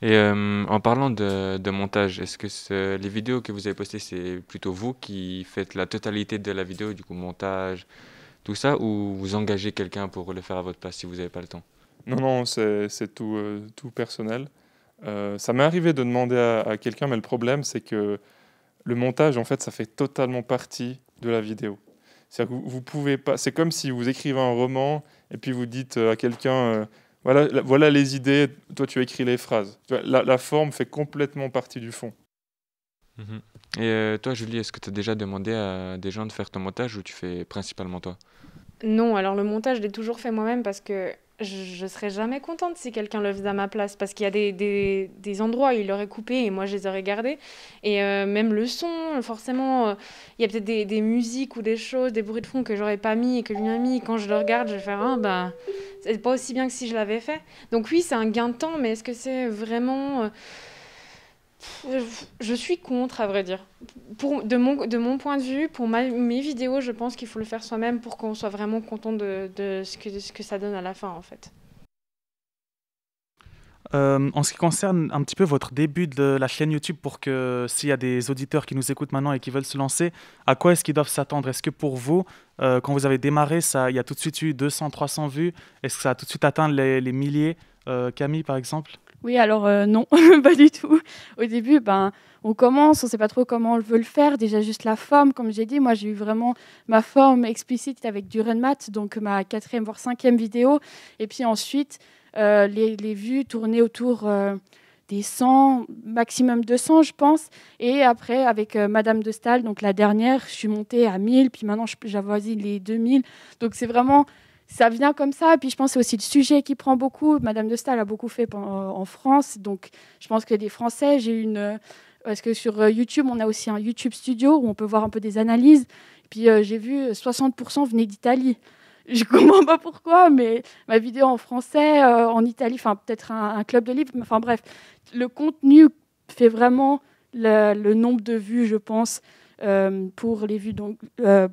Et en parlant de montage, est-ce que les vidéos que vous avez postées, c'est plutôt vous qui faites la totalité de la vidéo, du coup montage, tout ça, ou vous engagez quelqu'un pour le faire à votre place si vous n'avez pas le temps? Non, c'est tout personnel. Ça m'est arrivé de demander à quelqu'un, mais le problème, c'est que le montage, en fait, ça fait totalement partie de la vidéo. C'est-à-dire que vous pouvez pas... C'est comme si vous écrivez un roman et puis vous dites à quelqu'un, voilà les idées, toi tu écris les phrases. La forme fait complètement partie du fond. Et toi, Julie, est-ce que tu as déjà demandé à des gens de faire ton montage ou tu fais principalement toi? Non, alors le montage, je l'ai toujours fait moi-même parce que je ne serais jamais contente si quelqu'un le faisait à ma place. Parce qu'il y a des endroits où il aurait coupé et moi je les aurais gardés. Et même le son, forcément, il y a peut-être des musiques ou des choses, des bruits de fond que j'aurais pas mis et que lui a mis. Quand je le regarde, je vais faire c'est pas aussi bien que si je l'avais fait. Donc oui, c'est un gain de temps, mais est-ce que c'est vraiment... Je suis contre, à vrai dire. De mon point de vue, pour mes vidéos, je pense qu'il faut le faire soi-même pour qu'on soit vraiment content de ce que ça donne à la fin, en fait. En ce qui concerne un petit peu votre début de la chaîne YouTube, pour que s'il y a des auditeurs qui nous écoutent maintenant et qui veulent se lancer, à quoi est-ce qu'ils doivent s'attendre? Est-ce que pour vous, quand vous avez démarré, il y a tout de suite eu 200, 300 vues? Est-ce que ça a tout de suite atteint les milliers? Camille, par exemple? Oui, alors non, pas du tout. Au début, on commence, on ne sait pas trop comment on veut le faire. Déjà, juste la forme, comme j'ai dit, moi, j'ai eu vraiment ma forme explicite avec du RunMat, donc ma 4e, voire 5e vidéo. Et puis ensuite, les vues tournaient autour des 100, maximum 200, je pense. Et après, avec Madame de Staël, donc la dernière, je suis montée à 1000, puis maintenant, j'avoisine les 2000. Donc, c'est vraiment... Ça vient comme ça, et puis je pense que c'est aussi le sujet qui prend beaucoup. Madame de Staël a beaucoup fait en France, donc je pense que des Français, parce que sur YouTube, on a aussi un YouTube Studio où on peut voir un peu des analyses. Et puis j'ai vu 60% venaient d'Italie. Je ne comprends pas pourquoi, mais ma vidéo en français, en Italie, enfin peut-être un club de livres, enfin bref, le contenu fait vraiment le nombre de vues, je pense, pour les vues donc,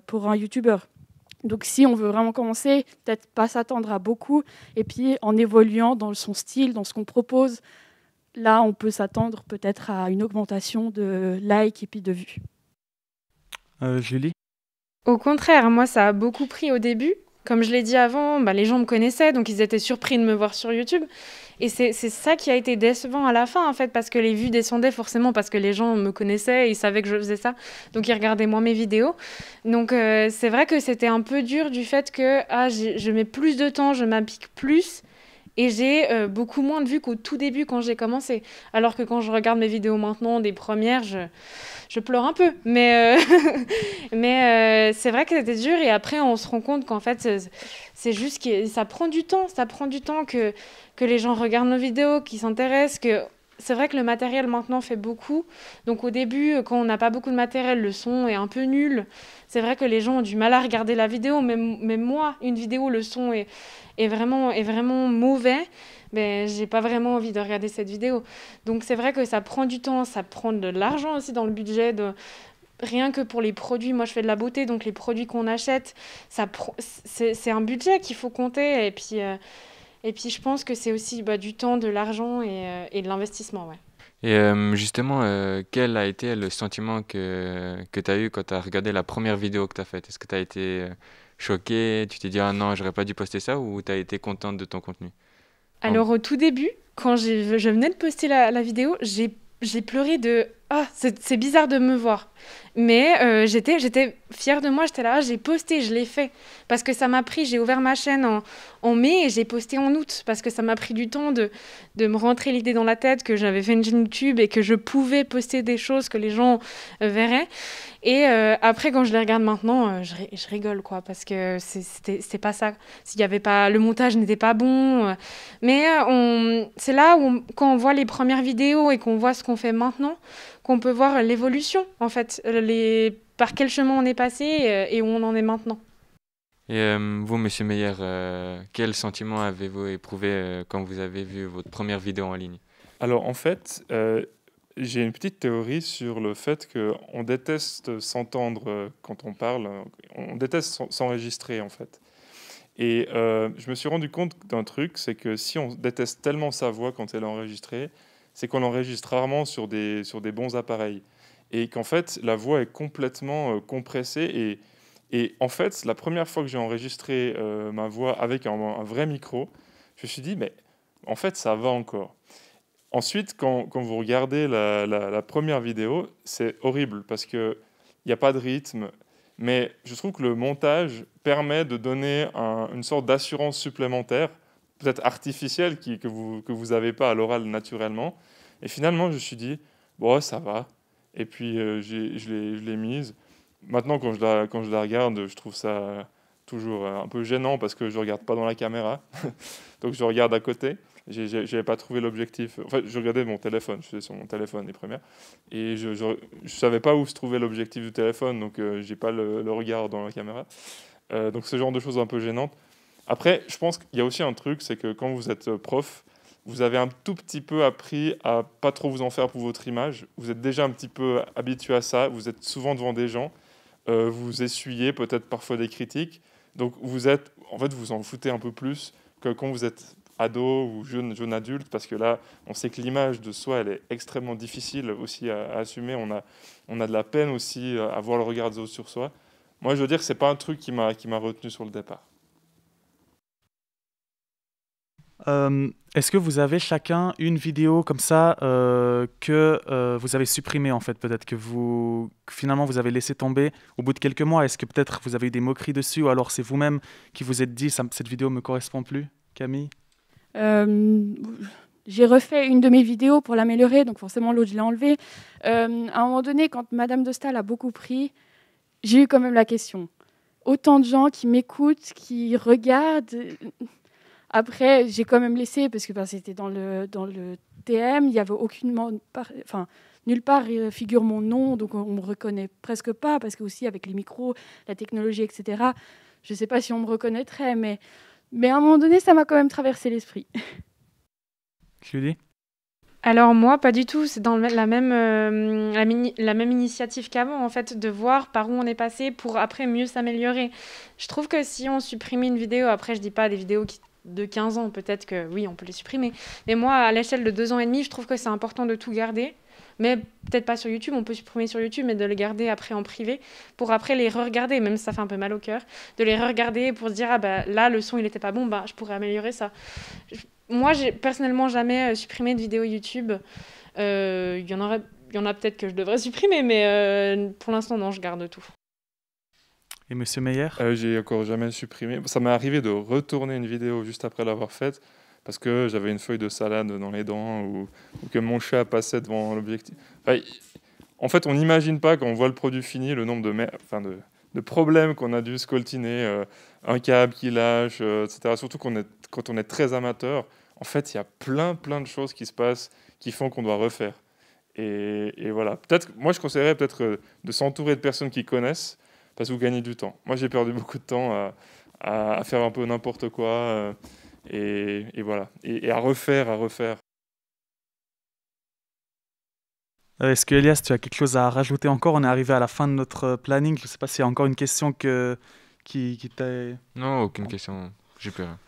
pour un YouTuber. Donc si on veut vraiment commencer, peut-être pas s'attendre à beaucoup, et puis en évoluant dans son style, dans ce qu'on propose, là on peut s'attendre peut-être à une augmentation de likes et puis de vues. Julie? Au contraire, moi ça a beaucoup pris au début. Comme je l'ai dit avant, les gens me connaissaient, donc ils étaient surpris de me voir sur YouTube. Et c'est ça qui a été décevant à la fin, en fait, parce que les vues descendaient forcément parce que les gens me connaissaient et ils savaient que je faisais ça. Donc ils regardaient moins mes vidéos. Donc c'est vrai que c'était un peu dur du fait que je mets plus de temps, je m'applique plus. Et j'ai beaucoup moins de vues qu'au tout début quand j'ai commencé. Alors que quand je regarde mes vidéos maintenant, des premières, je pleure un peu. Mais c'est vrai que c'était dur. Et après, on se rend compte qu'en fait, c'est juste que ça prend du temps. Ça prend du temps que les gens regardent nos vidéos, qu'ils s'intéressent. C'est vrai que le matériel maintenant fait beaucoup. Donc au début, quand on n'a pas beaucoup de matériel, le son est un peu nul. C'est vrai que les gens ont du mal à regarder la vidéo. Même moi, une vidéo, le son est vraiment mauvais. Mais j'ai pas vraiment envie de regarder cette vidéo. Donc c'est vrai que ça prend du temps, ça prend de l'argent aussi dans le budget. Rien que pour les produits, moi je fais de la beauté, donc les produits qu'on achète, c'est un budget qu'il faut compter. Et puis je pense que c'est aussi du temps, de l'argent et de l'investissement. Ouais. Et justement, quel a été le sentiment que tu as eu quand tu as regardé la première vidéo que tu as faite? Est-ce que tu as été choqué? Tu t'es dit, ah non, j'aurais pas dû poster ça, ou tu as été contente de ton contenu? Alors au tout début, quand je venais de poster la vidéo, j'ai pleuré de « Ah, c'est bizarre de me voir ». Mais j'étais fière de moi, j'étais là, j'ai posté, je l'ai fait. Parce que ça m'a pris, j'ai ouvert ma chaîne en mai et j'ai posté en août. Parce que ça m'a pris du temps de me rentrer l'idée dans la tête que j'avais fait une chaîne YouTube et que je pouvais poster des choses que les gens verraient. Et après, quand je les regarde maintenant, je rigole, quoi, parce que c'est pas ça. S'il y avait pas, le montage n'était pas bon. Mais c'est là où, quand on voit les premières vidéos et qu'on voit ce qu'on fait maintenant, qu'on peut voir l'évolution, en fait, par quel chemin on est passé et où on en est maintenant. Et vous, Monsieur Meyer, quel sentiment avez-vous éprouvé quand vous avez vu votre première vidéo en ligne? Alors en fait, j'ai une petite théorie sur le fait qu'on déteste s'entendre quand on parle, on déteste s'enregistrer en fait. Et je me suis rendu compte d'un truc, c'est que si on déteste tellement sa voix quand elle est enregistrée, c'est qu'on enregistre rarement sur des bons appareils. Et qu'en fait, la voix est complètement compressée. Et en fait, la première fois que j'ai enregistré ma voix avec un vrai micro, je me suis dit, mais en fait, ça va encore. Ensuite, quand vous regardez la première vidéo, c'est horrible parce qu'il n'y a pas de rythme. Mais je trouve que le montage permet de donner une sorte d'assurance supplémentaire, peut-être artificielle, que vous n'avez pas à l'oral naturellement. Et finalement, je me suis dit, bon, ça va. Et puis, je l'ai mise. Maintenant, quand je la regarde, je trouve ça toujours un peu gênant parce que je ne regarde pas dans la caméra. Donc, je regarde à côté. Je n'avais pas trouvé l'objectif. Enfin, je regardais mon téléphone. Je faisais sur mon téléphone les premières. Et je ne savais pas où se trouvait l'objectif du téléphone. Donc, je n'ai pas le regard dans la caméra. Donc, ce genre de choses un peu gênantes. Après, je pense qu'il y a aussi un truc, c'est que quand vous êtes prof, vous avez un tout petit peu appris à pas trop vous en faire pour votre image. Vous êtes déjà un petit peu habitué à ça. Vous êtes souvent devant des gens. Vous essuyez peut-être parfois des critiques. Donc vous en foutez un peu plus que quand vous êtes ado ou jeune adulte, parce que là, on sait que l'image de soi, elle est extrêmement difficile aussi à assumer. On a de la peine aussi à voir le regard des autres sur soi. Moi, je veux dire que c'est pas un truc qui m'a retenu sur le départ. Est-ce que vous avez chacun une vidéo comme ça que vous avez supprimée en fait, peut-être que finalement vous avez laissé tomber au bout de quelques mois? Est-ce que peut-être vous avez eu des moqueries dessus, ou alors c'est vous-même qui vous êtes dit cette vidéo me correspond plus, Camille? J'ai refait une de mes vidéos pour l'améliorer, donc forcément l'autre je l'ai enlevée. À un moment donné, quand Madame de Staël a beaucoup pris, j'ai eu quand même la question. Autant de gens qui m'écoutent, qui regardent. Après, j'ai quand même laissé, parce que c'était dans le TM, il n'y avait nulle part figure mon nom, donc on ne me reconnaît presque pas, parce que aussi avec les micros, la technologie, etc., je ne sais pas si on me reconnaîtrait, mais à un moment donné, ça m'a quand même traversé l'esprit. Julie? Alors moi, pas du tout. C'est dans la même initiative qu'avant, en fait, de voir par où on est passé pour après mieux s'améliorer. Je trouve que si on supprime une vidéo, après je dis pas des vidéos de 15 ans, peut-être que oui, on peut les supprimer. Mais moi, à l'échelle de 2 ans et demi, je trouve que c'est important de tout garder. Mais peut-être pas sur YouTube, on peut supprimer sur YouTube, mais de les garder après en privé, pour après les re-regarder, même si ça fait un peu mal au cœur, de les re-regarder pour se dire, ah bah là, le son, il était pas bon, bah je pourrais améliorer ça. Moi, j'ai personnellement jamais supprimé de vidéo YouTube. Il y en a peut-être que je devrais supprimer, mais pour l'instant, non, je garde tout. Et Monsieur Meyer? J'ai encore jamais supprimé. Ça m'est arrivé de retourner une vidéo juste après l'avoir faite, parce que j'avais une feuille de salade dans les dents, ou que mon chat passait devant l'objectif. En fait, on n'imagine pas, quand on voit le produit fini, le nombre de problèmes qu'on a dû scoltiner, un câble qui lâche, etc. Surtout quand on est très amateur. En fait, il y a plein de choses qui se passent, qui font qu'on doit refaire. Et voilà. Moi, je conseillerais peut-être de s'entourer de personnes qui connaissent, parce que vous gagnez du temps. Moi, j'ai perdu beaucoup de temps à faire un peu n'importe quoi, et voilà. Et à refaire. Est-ce que Elias, tu as quelque chose à rajouter encore? On est arrivé à la fin de notre planning. Je ne sais pas s'il y a encore une question qui t'a... Non, aucune question. J'ai plus rien.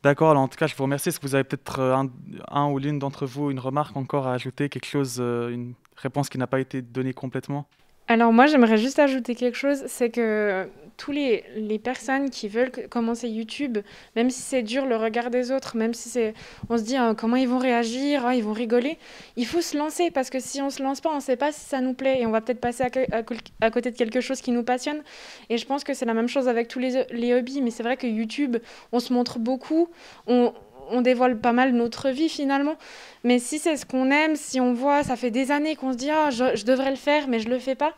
D'accord, alors en tout cas, je vous remercie. Est-ce que vous avez peut-être un ou l'une d'entre vous une remarque encore à ajouter, quelque chose, une réponse qui n'a pas été donnée complètement? Alors moi, j'aimerais juste ajouter quelque chose, c'est que tous les personnes qui veulent commencer YouTube, même si c'est dur le regard des autres, même si on se dit comment ils vont réagir, ils vont rigoler, il faut se lancer, parce que si on se lance pas, on ne sait pas si ça nous plaît, et on va peut-être passer à côté de quelque chose qui nous passionne. Et je pense que c'est la même chose avec tous les hobbies, mais c'est vrai que YouTube, on se montre beaucoup, on dévoile pas mal notre vie finalement, mais si c'est ce qu'on aime, si on voit, ça fait des années qu'on se dit je devrais le faire mais je le fais pas,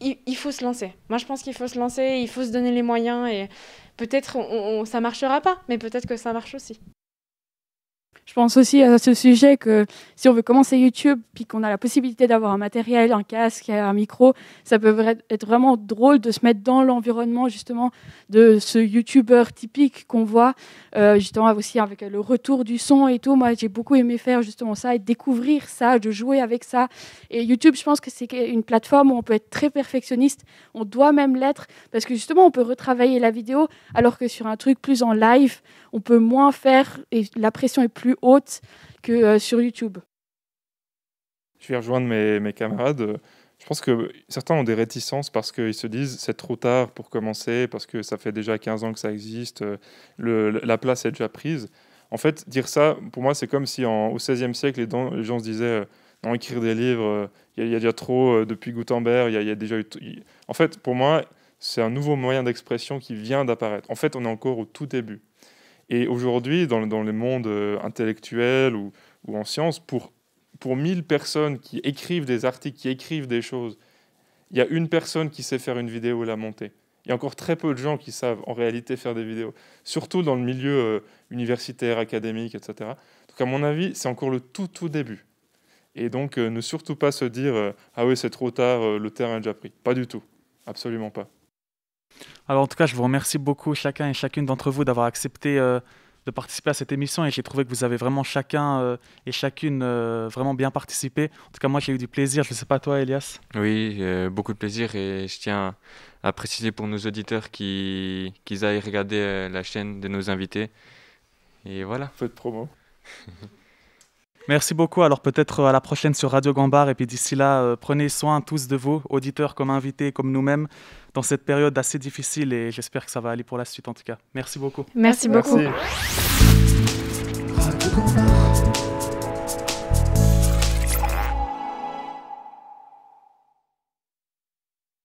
il faut se lancer. Moi je pense qu'il faut se lancer, il faut se donner les moyens, et peut-être ça marchera pas, mais peut-être que ça marche aussi. Je pense aussi à ce sujet que si on veut commencer YouTube, puis qu'on a la possibilité d'avoir un matériel, un casque, un micro, ça peut être vraiment drôle de se mettre dans l'environnement justement de ce YouTuber typique qu'on voit, justement aussi avec le retour du son et tout. Moi, j'ai beaucoup aimé faire justement ça et découvrir ça, de jouer avec ça. Et YouTube, je pense que c'est une plateforme où on peut être très perfectionniste. On doit même l'être, parce que justement, on peut retravailler la vidéo, alors que sur un truc plus en live, on peut moins faire et la pression est plus haute que sur YouTube. Je vais rejoindre mes camarades. Je pense que certains ont des réticences parce qu'ils se disent c'est trop tard pour commencer, parce que ça fait déjà 15 ans que ça existe, la place est déjà prise. En fait, dire ça, pour moi, c'est comme si au XVIe siècle, les gens se disaient non, écrire des livres, il y a déjà trop, depuis Gutenberg, il y a déjà eu... En fait, pour moi, c'est un nouveau moyen d'expression qui vient d'apparaître. En fait, on est encore au tout début. Et aujourd'hui, dans les mondes intellectuels ou en sciences, pour 1000 personnes qui écrivent des articles, qui écrivent des choses, il y a une personne qui sait faire une vidéo et la monter. Il y a encore très peu de gens qui savent en réalité faire des vidéos, surtout dans le milieu universitaire, académique, etc. Donc à mon avis, c'est encore le tout début. Et donc ne surtout pas se dire ah oui, c'est trop tard, le terrain est déjà pris. Pas du tout, absolument pas. Alors en tout cas, je vous remercie beaucoup chacun et chacune d'entre vous d'avoir accepté de participer à cette émission et j'ai trouvé que vous avez vraiment chacun et chacune vraiment bien participé. En tout cas, moi, j'ai eu du plaisir. Je ne sais pas toi, Elias. Oui, beaucoup de plaisir et je tiens à préciser pour nos auditeurs qu'ils aillent regarder la chaîne de nos invités. Et voilà. Faites promo. Merci beaucoup. Alors peut-être à la prochaine sur Radio Gambard. Et puis d'ici là, prenez soin tous de vous, auditeurs comme invités, comme nous-mêmes, dans cette période assez difficile. Et j'espère que ça va aller pour la suite en tout cas. Merci beaucoup. Merci beaucoup. Merci.